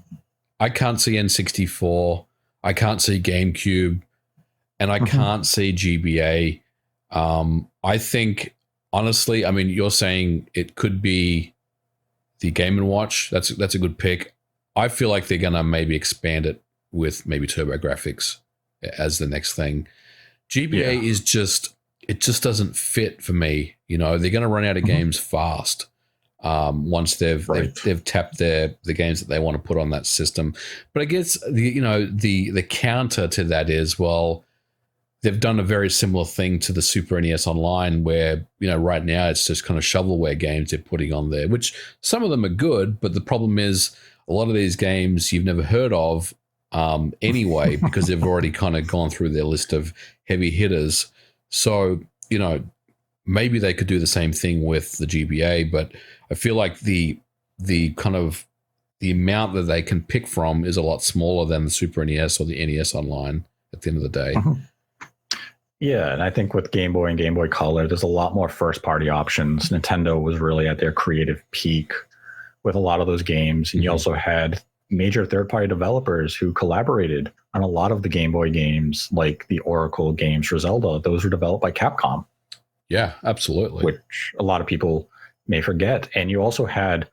Speaker 2: N64, I can't see GameCube, and I can't see GBA. I think, honestly, I mean, you're saying it could be the Game & Watch. That's a good pick. I feel like they're going to maybe expand it with maybe TurboGrafx as the next thing. GBA is just, it just doesn't fit for me. You know, they're going to run out of games fast once they've tapped the games that they want to put on that system. But I guess the counter to that is, well, they've done a very similar thing to the Super NES Online, where right now it's just kind of shovelware games they're putting on there, which some of them are good, but the problem is a lot of these games you've never heard of anyway, because they've already kind of gone through their list of heavy hitters. So maybe they could do the same thing with the GBA, but I feel like the kind of the amount that they can pick from is a lot smaller than the Super NES or the NES Online at the end of the day.
Speaker 1: Yeah, and I think with Game Boy and Game Boy Color, there's a lot more first-party options. Nintendo was really at their creative peak with a lot of those games, and you also had major third-party developers who collaborated on a lot of the Game Boy games, like the Oracle games for Zelda. Those were developed by Capcom.
Speaker 2: Yeah, absolutely.
Speaker 1: Which a lot of people may forget. And you also had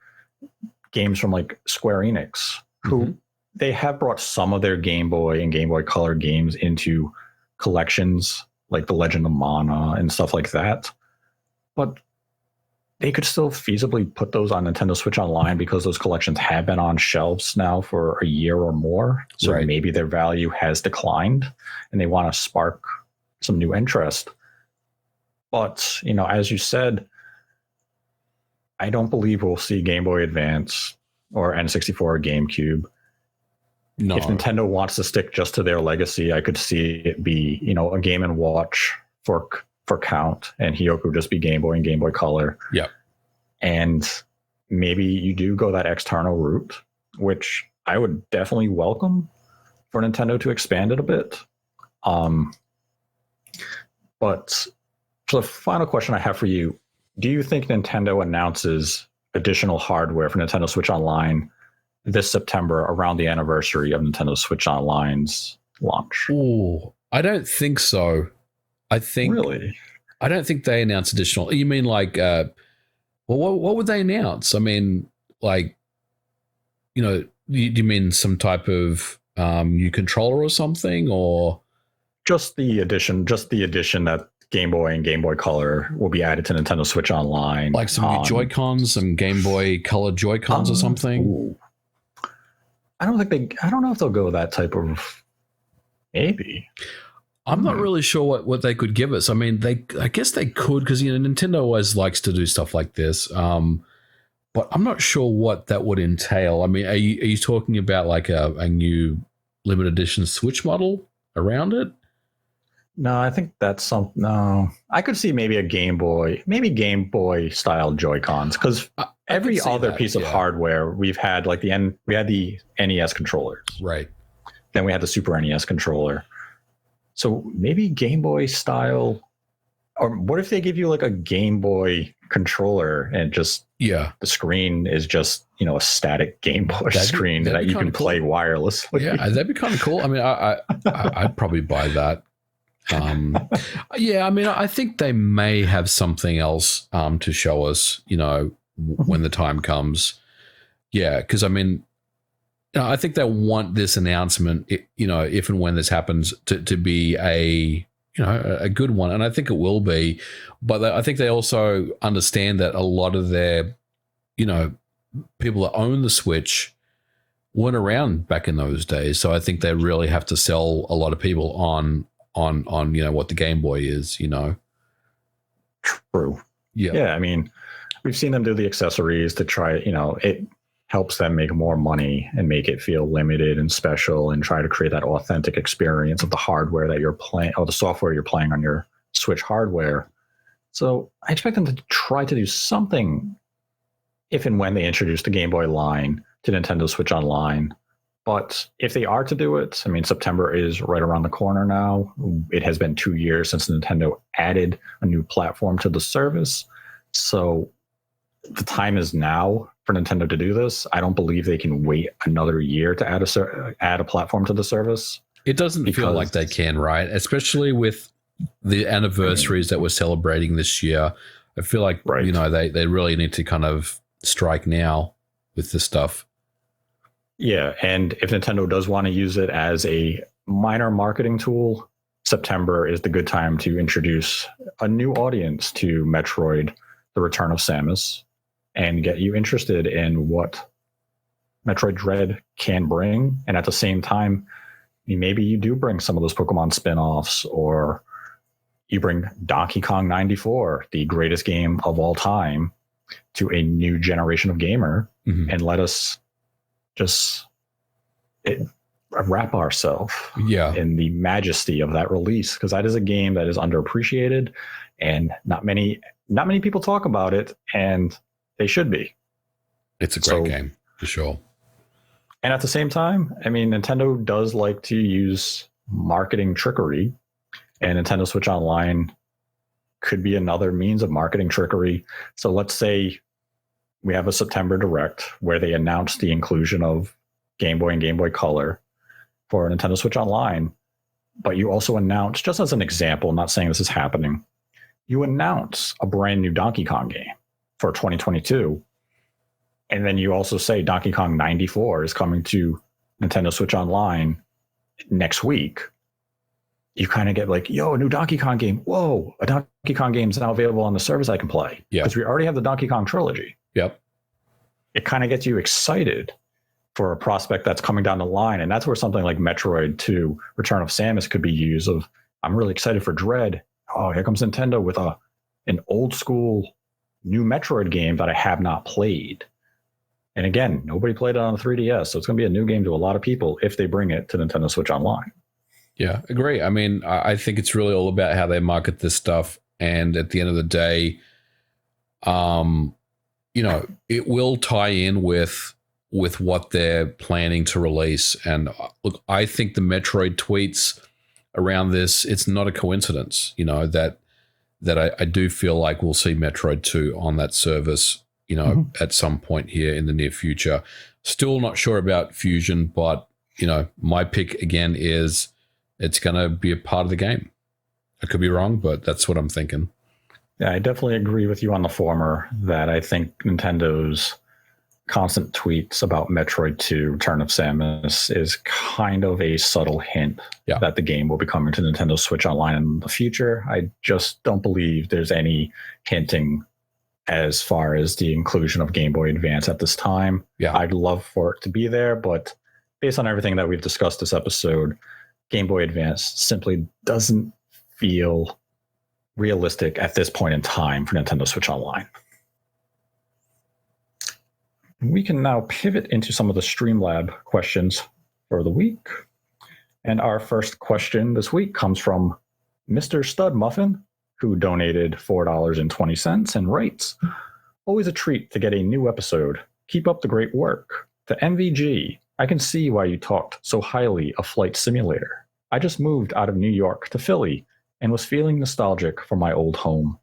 Speaker 1: games from like Square Enix, who they have brought some of their Game Boy and Game Boy Color games into collections like The Legend of Mana and stuff like that. But they could still feasibly put those on Nintendo Switch Online because those collections have been on shelves now for a year or more. So maybe their value has declined and they want to spark some new interest. But, as you said, I don't believe we'll see Game Boy Advance or N64 or GameCube. No. If Nintendo wants to stick just to their legacy, I could see it be, a Game & Watch for Count, and Hyoku just be Game Boy and Game Boy Color.
Speaker 2: Yeah.
Speaker 1: And maybe you do go that external route, which I would definitely welcome for Nintendo to expand it a bit. But for the final question I have for you, do you think Nintendo announces additional hardware for Nintendo Switch Online this September around the anniversary of Nintendo Switch Online's launch?
Speaker 2: Oh, I don't think so. I don't think they announce additional. You mean like, what would they announce? I mean, like, do you mean some type of new controller or something, or
Speaker 1: just the addition that Game Boy and Game Boy Color will be added to Nintendo Switch Online,
Speaker 2: like some new Joy-Cons, some Game Boy Color Joy-Cons or something?
Speaker 1: Ooh. I don't know if they'll go that type of. Maybe.
Speaker 2: I'm not really sure what they could give us. I mean, I guess they could, because Nintendo always likes to do stuff like this. But I'm not sure what that would entail. I mean, are you talking about like a new limited edition Switch model around it?
Speaker 1: No, I think that's no. I could see maybe a Game Boy style Joy-Cons, because every other piece of hardware we've had, like we had the NES controllers,
Speaker 2: right?
Speaker 1: Then we had the Super NES controller. So maybe Game Boy style, or what if they give you like a Game Boy controller and just the screen is just a static Game Boy screen that you can play wirelessly?
Speaker 2: Yeah, that'd be kind of cool. I mean, I'd probably buy that. I mean, I think they may have something else to show us, when the time comes. Yeah, because I mean, I think they want this announcement, if and when this happens, to be a good one, and I think it will be. But I think they also understand that a lot of their, people that own the Switch weren't around back in those days, so I think they really have to sell a lot of people on what the Game Boy is.
Speaker 1: True. Yeah. I mean, we've seen them do the accessories to try. It helps them make more money and make it feel limited and special, and try to create that authentic experience of the hardware that you're playing, or the software you're playing on your Switch hardware. So I expect them to try to do something if and when they introduce the Game Boy line to Nintendo Switch Online. But if they are to do it, I mean, September is right around the corner now. It has been 2 years since Nintendo added a new platform to the service. So the time is now for Nintendo to do this. I don't believe they can wait another year to add a platform to the service.
Speaker 2: It doesn't feel like they can, right? Especially with the anniversaries that we're celebrating this year. I feel like, they really need to kind of strike now with this stuff.
Speaker 1: Yeah, and if Nintendo does want to use it as a minor marketing tool, September is the good time to introduce a new audience to Metroid: The Return of Samus and get you interested in what Metroid Dread can bring, and at the same time maybe you do bring some of those Pokemon spin-offs, or you bring Donkey Kong 94, the greatest game of all time, to a new generation of gamer, and let us just wrap ourselves in the majesty of that release, because that is a game that is underappreciated, and not many people talk about it, and they should be.
Speaker 2: It's a great game for sure.
Speaker 1: And at the same time, I mean, Nintendo does like to use marketing trickery, and Nintendo Switch Online could be another means of marketing trickery. So let's say we have a September Direct where they announce the inclusion of Game Boy and Game Boy Color for Nintendo Switch Online, but you also announce, just as an example, not saying this is happening, you announce a brand new Donkey Kong game for 2022, and then you also say Donkey Kong 94 is coming to Nintendo Switch Online next week. You kind of get like, yo, a new Donkey Kong game. Whoa, a Donkey Kong game is now available on the service I can play. Yeah. Because we already have the Donkey Kong trilogy.
Speaker 2: Yep.
Speaker 1: It kind of gets you excited for a prospect that's coming down the line. And that's where something like Metroid 2 Return of Samus could be used. Of, I'm really excited for Dread. Oh, here comes Nintendo with an old school new Metroid game that I have not played. And again, nobody played it on the 3DS, so it's going to be a new game to a lot of people if they bring it to Nintendo Switch Online.
Speaker 2: Yeah, agree. I mean, I think it's really all about how they market this stuff. And at the end of the day, it will tie in with what they're planning to release. And look, I think the Metroid tweets around this, it's not a coincidence, that I do feel like we'll see Metroid 2 on that service, at some point here in the near future. Still not sure about Fusion, but, my pick again is it's going to be a part of the game. I could be wrong, but that's what I'm thinking.
Speaker 1: Yeah, I definitely agree with you on the former, that I think Nintendo's constant tweets about Metroid 2 Return of Samus is kind of a subtle hint that the game will be coming to Nintendo Switch Online in the future. I just don't believe there's any hinting as far as the inclusion of Game Boy Advance at this time. Yeah, I'd love for it to be there, but based on everything that we've discussed this episode, Game Boy Advance simply doesn't feel realistic at this point in time for Nintendo Switch Online. We can now pivot into some of the Streamlab questions for the week. And our first question this week comes from Mr. Stud Muffin, who donated $4.20 and writes, "Always a treat to get a new episode. Keep up the great work. To MVG, I can see why you talked so highly of Flight Simulator. I just moved out of New York to Philly and was feeling nostalgic for my old home.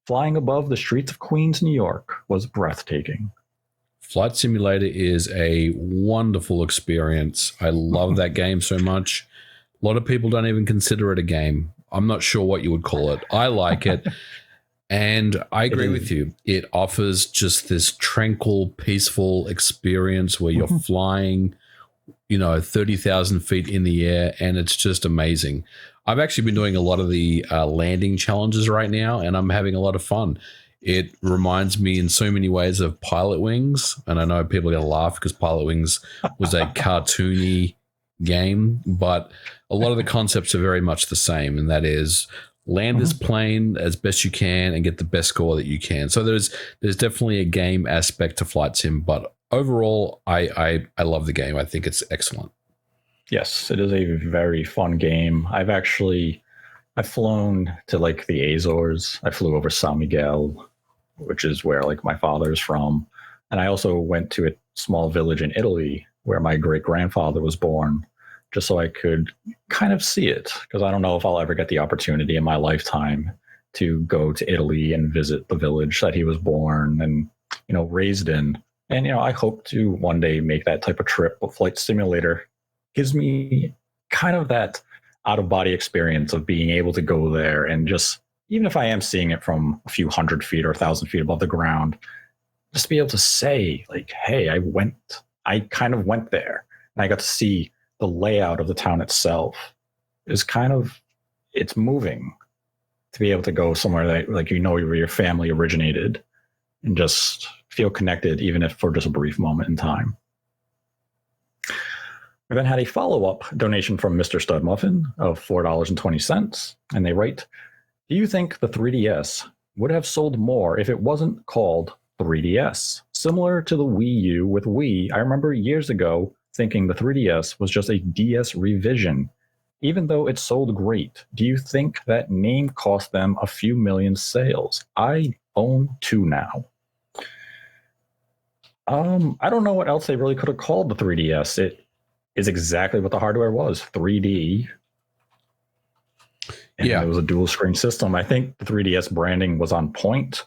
Speaker 1: Flying above the streets of Queens, New York was breathtaking."
Speaker 2: Flight Simulator is a wonderful experience. I love that game so much. A lot of people don't even consider it a game. I'm not sure what you would call it. I like it. And I agree with you. It offers just this tranquil, peaceful experience where you're flying, 30,000 feet in the air, and it's just amazing. I've actually been doing a lot of the landing challenges right now, and I'm having a lot of fun. It reminds me in so many ways of Pilot Wings, and I know people are going to laugh because Pilot Wings was a cartoony game, but a lot of the concepts are very much the same, and that is land this plane as best you can and get the best score that you can. So there's definitely a game aspect to Flight Sim, but overall, I love the game. I think it's excellent.
Speaker 1: Yes, it is a very fun game. I've flown to like the Azores. I flew over San Miguel, which is where like my father's from. And I also went to a small village in Italy where my great grandfather was born, just so I could kind of see it. Because I don't know if I'll ever get the opportunity in my lifetime to go to Italy and visit the village that he was born and, raised in. And, I hope to one day make that type of trip. But Flight Simulator gives me kind of that out-of-body experience of being able to go there and just, even if I am seeing it from a few hundred feet or 1,000 feet above the ground, just be able to say, like, hey, I kind of went there, and I got to see the layout of the town itself. Is kind of, it's moving to be able to go somewhere that, like, where your family originated and just feel connected, even if for just a brief moment in time. We then had a follow-up donation from Mr. Stud Muffin of $4.20, and they write, do you think the 3DS would have sold more if it wasn't called 3DS? Similar to the Wii U with Wii, I remember years ago thinking the 3DS was just a DS revision. Even though it sold great, do you think that name cost them a few million sales? I own 2 now. I don't know what else they really could have called the 3DS. It is exactly what the hardware was, 3D. And it was a dual screen system. I think the 3DS branding was on point.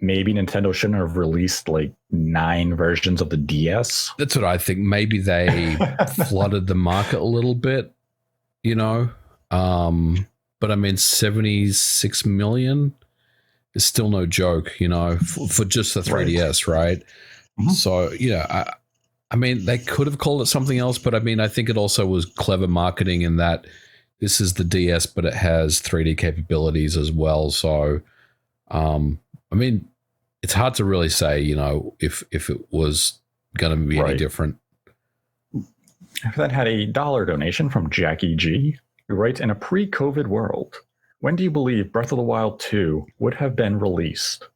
Speaker 1: Maybe Nintendo shouldn't have released like 9 versions of the DS.
Speaker 2: That's what I think. Maybe they flooded the market a little bit, you know. But I mean, 76 million is still no joke, you know, for just the 3DS, right? Mm-hmm. So, yeah, I mean, they could have called it something else, but I mean, I think it also was clever marketing in that this is the DS, but it has 3D capabilities as well. So, I mean, it's hard to really say, you know, if it was going to be any different.
Speaker 1: That had a $1 donation from Jackie G, who writes, in a pre-COVID world, when do you believe Breath of the Wild 2 would have been released?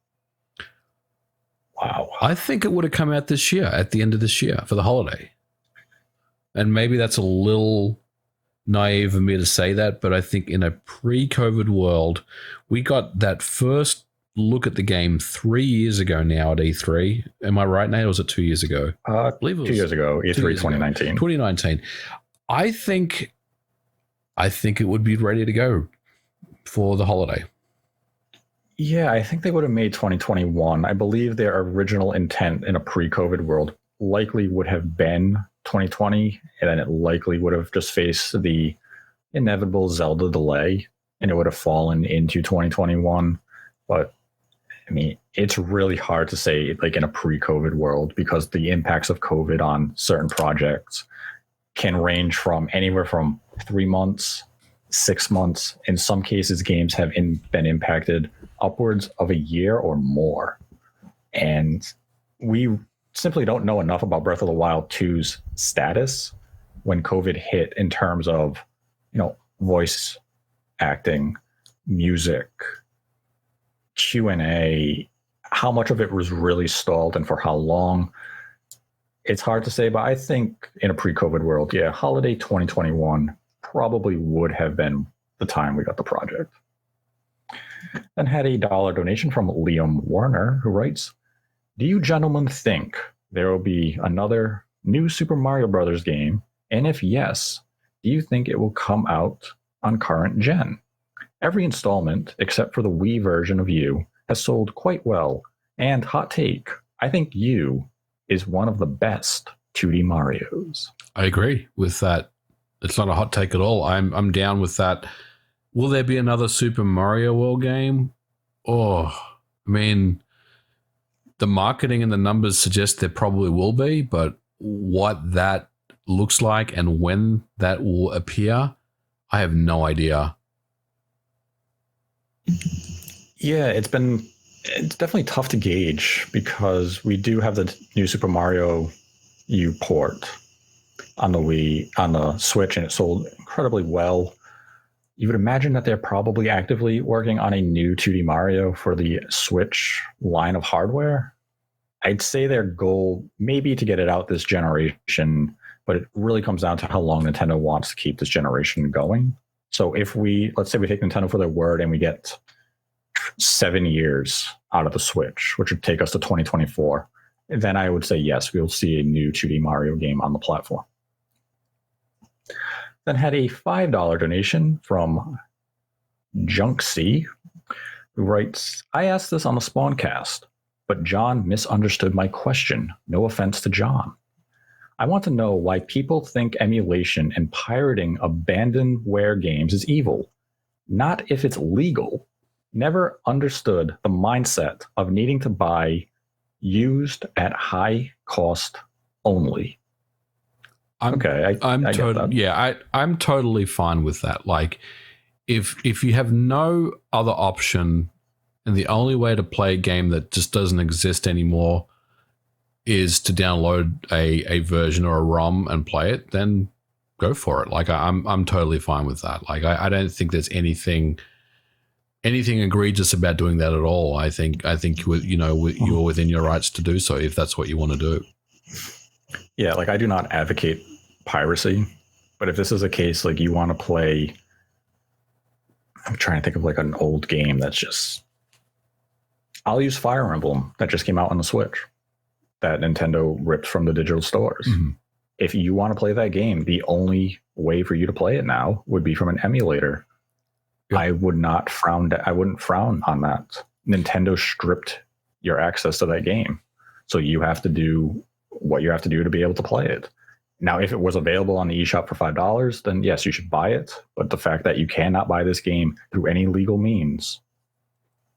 Speaker 1: Wow.
Speaker 2: I think it would have come out this year, at the end of this year, for the holiday. And maybe that's a little naive of me to say that, but I think in a pre-COVID world, we got that first look at the game 3 years ago now at E3. Am I right, Nate? Or was it 2 years ago?
Speaker 1: I believe it was 2 years ago, E3 2019.
Speaker 2: 2019. I think it would be ready to go for the holiday.
Speaker 1: Yeah, I think they would have made 2021. I believe their original intent in a pre-COVID world likely would have been 2020, and then it likely would have just faced the inevitable Zelda delay, and it would have fallen into 2021. But I mean, it's really hard to say like in a pre-COVID world, because the impacts of COVID on certain projects can range from anywhere from 3 months, 6 months. In some cases, games have been impacted upwards of a year or more. And we simply don't know enough about Breath of the Wild 2's status when COVID hit in terms of, you know, voice acting, music, Q&A, how much of it was really stalled and for how long. It's hard to say, but I think in a pre-COVID world, yeah, holiday 2021 probably would have been the time we got the project. Then had a $1 donation from Liam Warner, who writes, do you gentlemen think there will be another new Super Mario Brothers game? And if yes, do you think it will come out on current gen? Every installment, except for the Wii version of U, has sold quite well. And hot take, I think U is one of the best 2D Marios. I
Speaker 2: agree with that. It's not a hot take at all. I'm down with that. Will there be another Super Mario World game? Oh, I mean, the marketing and the numbers suggest there probably will be, but what that looks like and when that will appear, I have no idea.
Speaker 1: Yeah, it's definitely tough to gauge, because we do have the new Super Mario U port on the Wii, on the Switch, and it sold incredibly well. You would imagine that they're probably actively working on a new 2D Mario for the Switch line of hardware. I'd say their goal may be to get it out this generation, but it really comes down to how long Nintendo wants to keep this generation going. So if let's say we take Nintendo for their word and we get 7 years out of the Switch, which would take us to 2024, then I would say yes, we'll see a new 2D Mario game on the platform. Then had a $5 donation from Junksy, who writes, I asked this on the Spawncast, but John misunderstood my question. No offense to John. I want to know why people think emulation and pirating abandonware games is evil, not if it's legal. Never understood the mindset of needing to buy used at high cost only.
Speaker 2: I'm totally fine with that. Like, if you have no other option and the only way to play a game that just doesn't exist anymore, is to download a version or a ROM and play it, then go for it. Like I'm totally fine with that. Like I don't think there's anything egregious about doing that at all. I think you're within your rights to do so if that's what you want to do.
Speaker 1: Yeah, like I do not advocate piracy, but if this is a case like you want to play, I'm trying to think of like an old game that's just, I'll use Fire Emblem that just came out on the Switch that Nintendo ripped from the digital stores. Mm-hmm. If you want to play that game, the only way for you to play it now would be from an emulator. Yep. I wouldn't frown on that. Nintendo stripped your access to that game. So you have to do what you have to do to be able to play it. Now, if it was available on the eShop for $5, then yes, you should buy it. But the fact that you cannot buy this game through any legal means,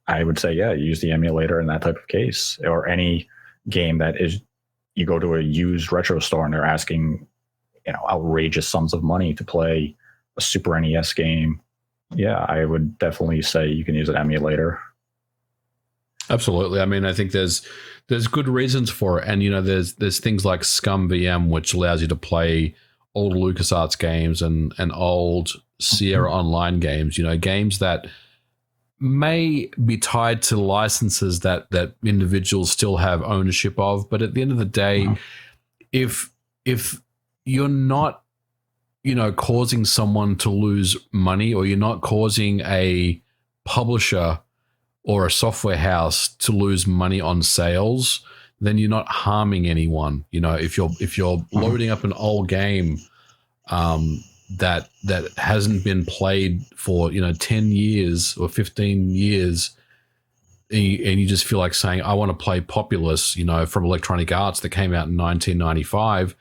Speaker 1: I would say, yeah, use the emulator in that type of case. Or any game that is, you go to a used retro store and they're asking, outrageous sums of money to play a Super NES game. Yeah, I would definitely say you can use an emulator.
Speaker 2: Absolutely. I mean, I think there's good reasons for it, and there's things like Scum VM, which allows you to play old LucasArts games and old Sierra Online games. Games that may be tied to licenses that individuals still have ownership of, but at the end of the day, if you're not causing someone to lose money, or you're not causing a publisher or a software house to lose money on sales, then you're not harming anyone. If you're loading up an old game that hasn't been played for 10 years or 15 years, and you just feel like saying, I want to play Populous, from Electronic Arts that came out in 1995.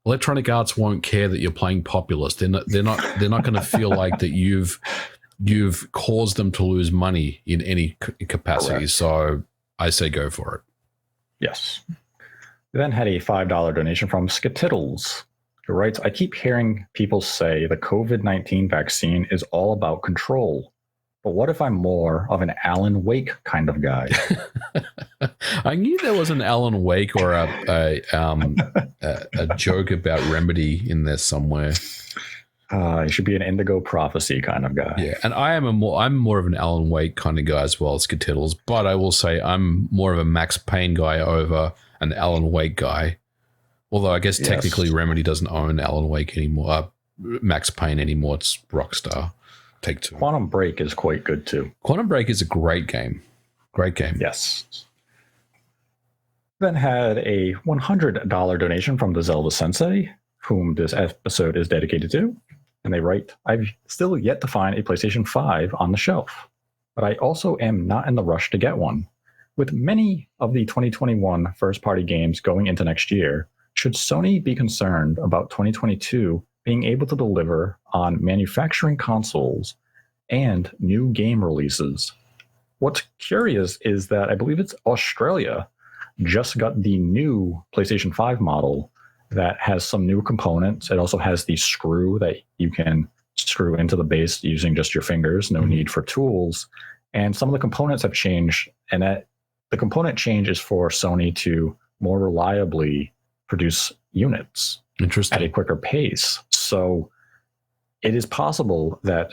Speaker 2: Electronic Arts won't care that you're playing Populous. They're not going to feel like that you've caused them to lose money in any capacity. Correct. So I say go for it.
Speaker 1: Yes. We then had a $5 donation from Skitittles, who writes, I keep hearing people say the COVID-19 vaccine is all about control. But what if I'm more of an Alan Wake kind of guy?
Speaker 2: I knew there was an Alan Wake or a joke about Remedy in there somewhere.
Speaker 1: He should be an Indigo Prophecy kind of guy.
Speaker 2: Yeah, and I'm more of an Alan Wake kind of guy as well as Skitittles, but I will say I'm more of a Max Payne guy over an Alan Wake guy. Although I guess technically Remedy doesn't own Alan Wake anymore, Max Payne anymore. It's Rockstar. Take-Two.
Speaker 1: Quantum Break is quite good too.
Speaker 2: Quantum Break is a great game. Great game.
Speaker 1: Yes. Then had a $100 donation from the Zelda Sensei, whom this episode is dedicated to. And they write, I've still yet to find a PlayStation 5 on the shelf, but I also am not in the rush to get one. With many of the 2021 first-party games going into next year, should Sony be concerned about 2022 being able to deliver on manufacturing consoles and new game releases? What's curious is that I believe it's Australia just got the new PlayStation 5 model that has some new components. It also has the screw that you can screw into the base using just your fingers, no need for tools. And some of the components have changed, and that the component change is for Sony to more reliably produce units at a quicker pace. So it is possible that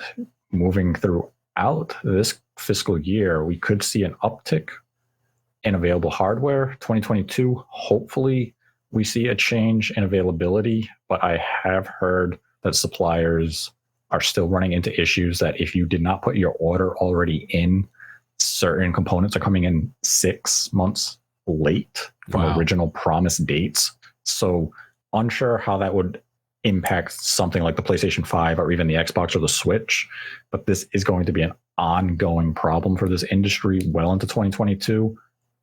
Speaker 1: moving throughout this fiscal year, we could see an uptick in available hardware. 2022, hopefully we see a change in availability, but I have heard that suppliers are still running into issues that if you did not put your order already in, certain components are coming in 6 months late from original promised dates. So unsure how that would impact something like the PlayStation 5 or even the Xbox or the Switch, but this is going to be an ongoing problem for this industry well into 2022.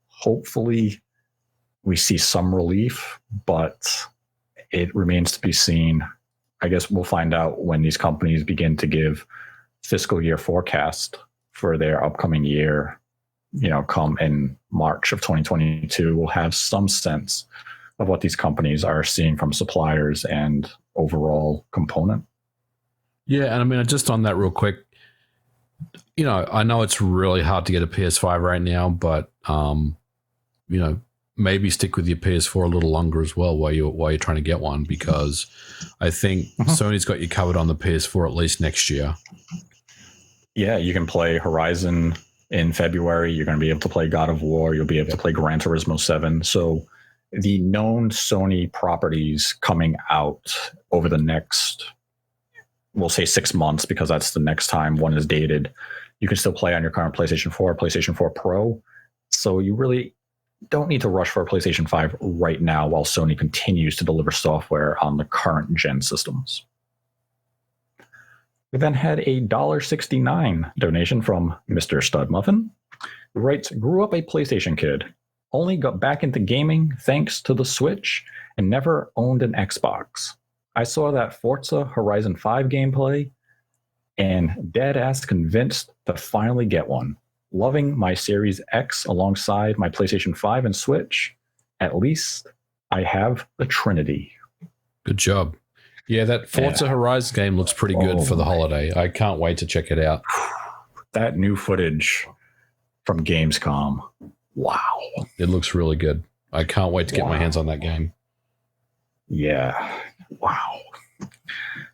Speaker 1: Hopefully we see some relief, but it remains to be seen. I guess we'll find out when these companies begin to give fiscal year forecast for their upcoming year, come in March of 2022, we'll have some sense of what these companies are seeing from suppliers and overall component.
Speaker 2: Yeah, and I mean, just on that real quick, I know it's really hard to get a PS5 right now, but, maybe stick with your PS4 a little longer as well while you're trying to get one, because I think Sony's got you covered on the PS4 at least next year.
Speaker 1: Yeah, you can play Horizon in February. You're going to be able to play God of War. You'll be able to play Gran Turismo 7. So the known Sony properties coming out over the next, we'll say 6 months, because that's the next time one is dated, you can still play on your current PlayStation 4, PlayStation 4 Pro. So you really don't need to rush for a PlayStation 5 right now while Sony continues to deliver software on the current gen systems. We then had a $1.69 donation from Mr. Stud Muffin, who writes, grew up a PlayStation kid, only got back into gaming thanks to the Switch, and never owned an Xbox. I saw that Forza Horizon 5 gameplay and dead ass convinced to finally get one. Loving my Series X alongside my PlayStation 5 and Switch. At least I have the Trinity.
Speaker 2: Good job. Yeah, that Forza Horizon game looks pretty good for the holiday. I can't wait to check it out.
Speaker 1: That new footage from Gamescom. Wow.
Speaker 2: It looks really good. I can't wait to get my hands on that game.
Speaker 1: Yeah. Wow.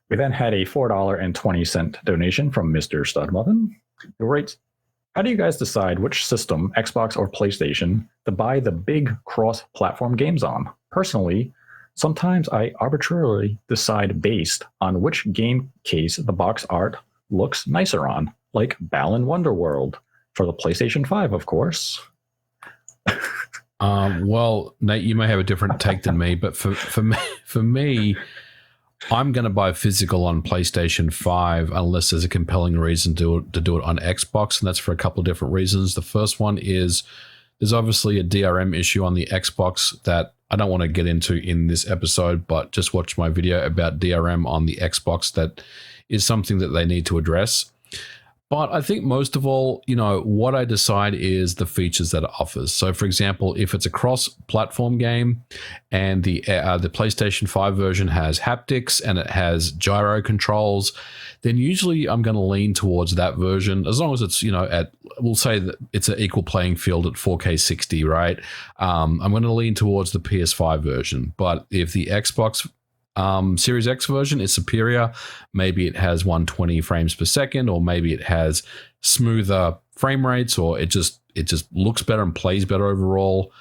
Speaker 1: We then had a $4.20 donation from Mr. Studmuffin, who writes, how do you guys decide which system, Xbox or PlayStation, to buy the big cross-platform games on? Personally, sometimes I arbitrarily decide based on which game case the box art looks nicer on, like Balan Wonderworld, for the PlayStation 5, of course.
Speaker 2: Well, Nate, you may have a different take than me, but for me, I'm going to buy physical on PlayStation 5 unless there's a compelling reason to do it on Xbox, and that's for a couple of different reasons. The first one is there's obviously a DRM issue on the Xbox that I don't want to get into in this episode, but just watch my video about DRM on the Xbox. That is something that they need to address. But I think most of all, what I decide is the features that it offers. So, for example, if it's a cross-platform game and the PlayStation 5 version has haptics and it has gyro controls, then usually I'm going to lean towards that version, as long as it's, we'll say that it's an equal playing field at 4K 60, right? I'm going to lean towards the PS5 version. But if the Xbox Series X version is superior, maybe it has 120 frames per second, or maybe it has smoother frame rates, or it just looks better and plays better overall,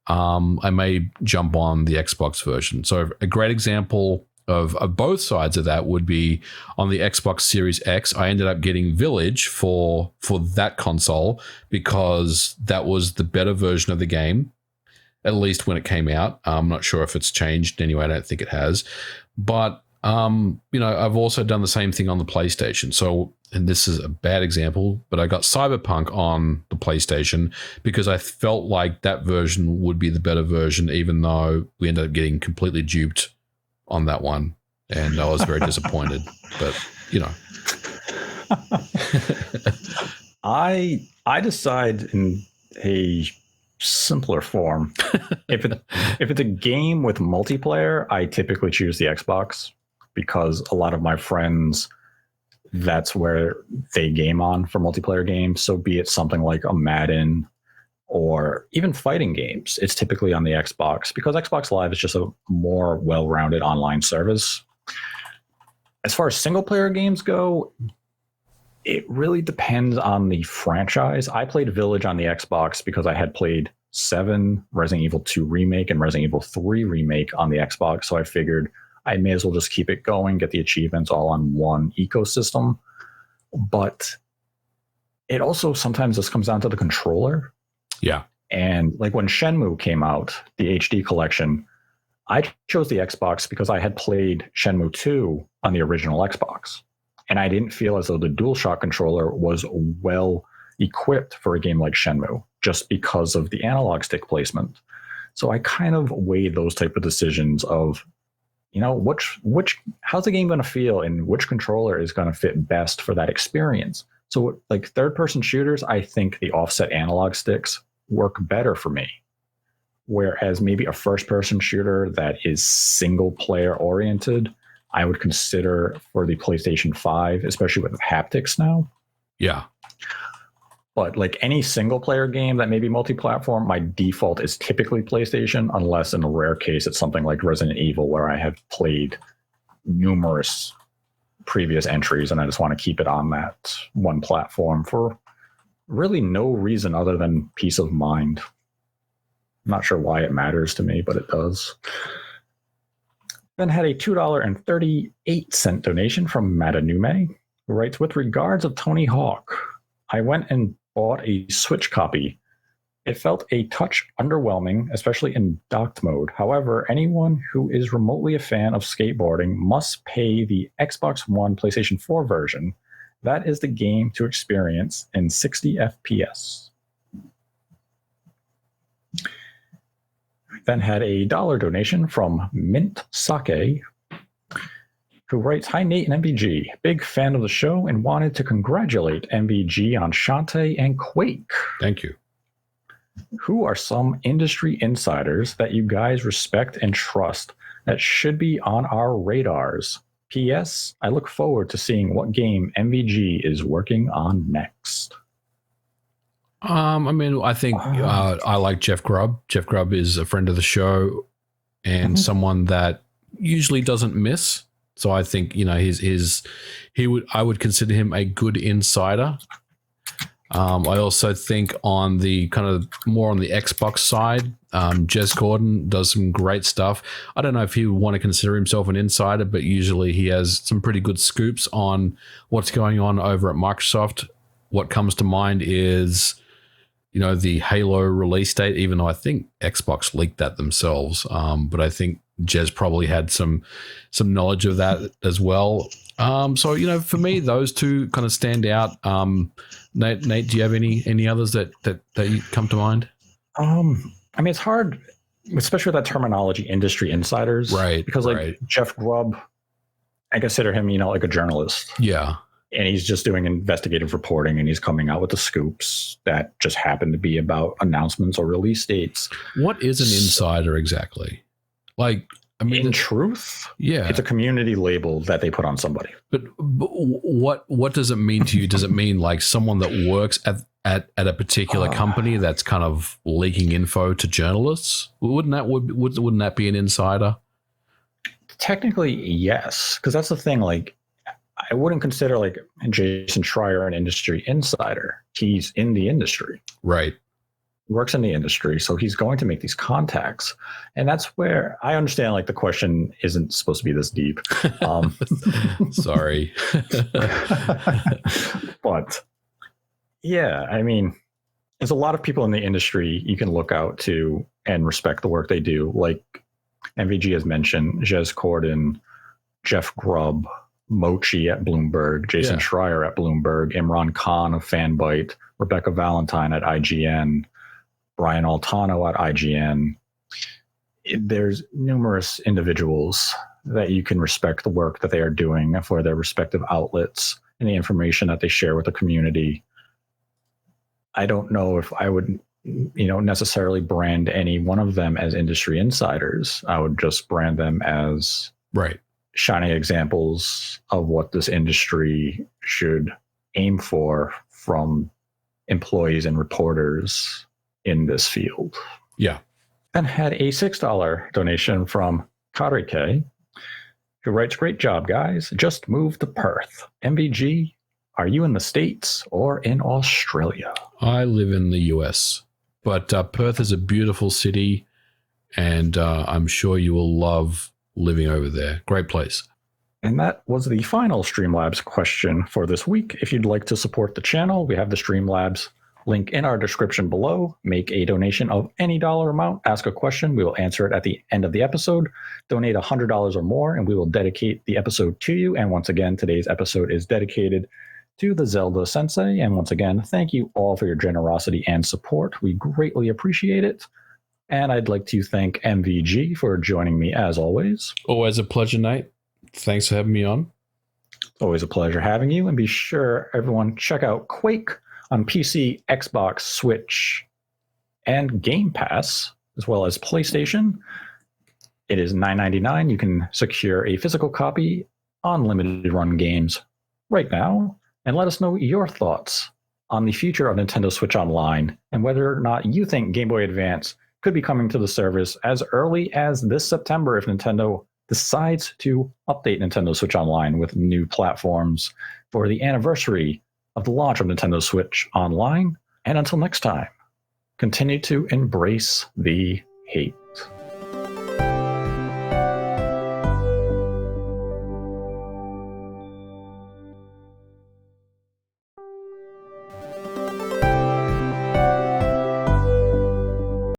Speaker 2: I may jump on the Xbox version. So a great example of both sides of that would be on the Xbox Series X. I ended up getting Village for that console because that was the better version of the game, at least when it came out. I'm not sure if it's changed anyway. I don't think it has. But, I've also done the same thing on the PlayStation. So, and this is a bad example, but I got Cyberpunk on the PlayStation because I felt like that version would be the better version, even though we ended up getting completely duped on that one. And I was very disappointed. But,
Speaker 1: I decide in a simpler form. If it's a game with multiplayer, I typically choose the Xbox because a lot of my friends, that's where they game on for multiplayer games. So be it something like a Madden or even fighting games, it's typically on the Xbox because Xbox Live is just a more well-rounded online service. As far as single player games go, it really depends on the franchise. I played Village on the Xbox because I had played 7, Resident Evil 2 Remake, and Resident Evil 3 Remake on the Xbox. So I figured I may as well just keep it going, get the achievements all on one ecosystem. But it also sometimes just comes down to the controller.
Speaker 2: Yeah.
Speaker 1: And like when Shenmue came out, the HD collection, I chose the Xbox because I had played Shenmue 2 on the original Xbox. And I didn't feel as though the DualShock controller was well equipped for a game like Shenmue, just because of the analog stick placement. So I kind of weighed those type of decisions of, how's the game going to feel and which controller is going to fit best for that experience. So like third-person shooters, I think the offset analog sticks work better for me. Whereas maybe a first-person shooter that is single-player oriented, I would consider for the PlayStation 5, especially with haptics now.
Speaker 2: Yeah.
Speaker 1: But like any single player game that may be multi-platform, my default is typically PlayStation, unless in a rare case it's something like Resident Evil, where I have played numerous previous entries and I just want to keep it on that one platform for really no reason other than peace of mind. I'm not sure why it matters to me, but it does. Then had a $2.38 donation from Matanume, who writes, with regards of Tony Hawk, I went and bought a Switch copy. It felt a touch underwhelming, especially in docked mode. However, anyone who is remotely a fan of skateboarding must pay the Xbox One PlayStation 4 version. That is the game to experience in 60 FPS. Then had a $1 donation from Mint Sake, who writes, hi Nate and MVG, big fan of the show and wanted to congratulate MVG on Shantae and Quake.
Speaker 2: Thank you.
Speaker 1: Who are some industry insiders that you guys respect and trust that should be on our radars? P.S. I look forward to seeing what game MVG is working on next.
Speaker 2: I think I like Jeff Grubb. Jeff Grubb is a friend of the show and someone that usually doesn't miss. So I think, I would consider him a good insider. I also think on the kind of more on the Xbox side, Jez Gordon does some great stuff. I don't know if he would want to consider himself an insider, but usually he has some pretty good scoops on what's going on over at Microsoft. What comes to mind is, the Halo release date, even though I think Xbox leaked that themselves. But I think Jez probably had some knowledge of that as well. So, for me, those two kind of stand out. Nate, do you have any others that you come to mind?
Speaker 1: It's hard, especially with that terminology, industry insiders.
Speaker 2: Right.
Speaker 1: Because Jeff Grubb, I consider him, like a journalist.
Speaker 2: Yeah.
Speaker 1: And he's just doing investigative reporting and he's coming out with the scoops that just happen to be about announcements or release dates.
Speaker 2: What is an insider exactly?
Speaker 1: In truth,
Speaker 2: yeah,
Speaker 1: it's a community label that they put on somebody.
Speaker 2: But what does it mean to you? Does it mean like someone that works at a particular company that's kind of leaking info to journalists? Wouldn't that be an insider?
Speaker 1: Technically, yes, because that's the thing. I wouldn't consider Jason Schreier an industry insider. He's in the industry,
Speaker 2: right?
Speaker 1: Works in the industry, so he's going to make these contacts, and that's where I understand the question isn't supposed to be this deep.
Speaker 2: Sorry.
Speaker 1: But yeah, there's a lot of people in the industry you can look out to and respect the work they do. Like MVG has mentioned, Jez Corden, Jeff Grubb, Mochi at Bloomberg, Jason Schreier at Bloomberg, Imran Khan of Fanbyte, Rebecca Valentine at IGN, Brian Altano at IGN. There's numerous individuals that you can respect the work that they are doing for their respective outlets and the information that they share with the community. I don't know if I would, necessarily brand any one of them as industry insiders. I would just brand them as shining examples of what this industry should aim for from employees and reporters in this field.
Speaker 2: Yeah.
Speaker 1: And had a $6 donation from Karike, who writes, great job, guys. Just moved to Perth. MVG, are you in the States or in Australia?
Speaker 2: I live in the US, but Perth is a beautiful city, and I'm sure you will love living over there. Great place.
Speaker 1: And that was the final Streamlabs question for this week. If you'd like to support the channel, we have the Streamlabs link in our description below. Make a donation of any dollar amount. Ask a question. We will answer it at the end of the episode. Donate $100 or more, and we will dedicate the episode to you. And once again, today's episode is dedicated to the Zelda Sensei. And once again, thank you all for your generosity and support. We greatly appreciate it. And I'd like to thank MVG for joining me as always.
Speaker 2: Always a pleasure, Nate. Thanks for having me on.
Speaker 1: Always a pleasure having you. And be sure, everyone, check out Quake on PC, Xbox, Switch, and Game Pass, as well as PlayStation. It is $9.99. You can secure a physical copy on limited run games right now. And let us know your thoughts on the future of Nintendo Switch Online and whether or not you think Game Boy Advance could be coming to the service as early as this September if Nintendo decides to update Nintendo Switch Online with new platforms for the anniversary of the launch of Nintendo Switch Online. And until next time, continue to embrace the hate.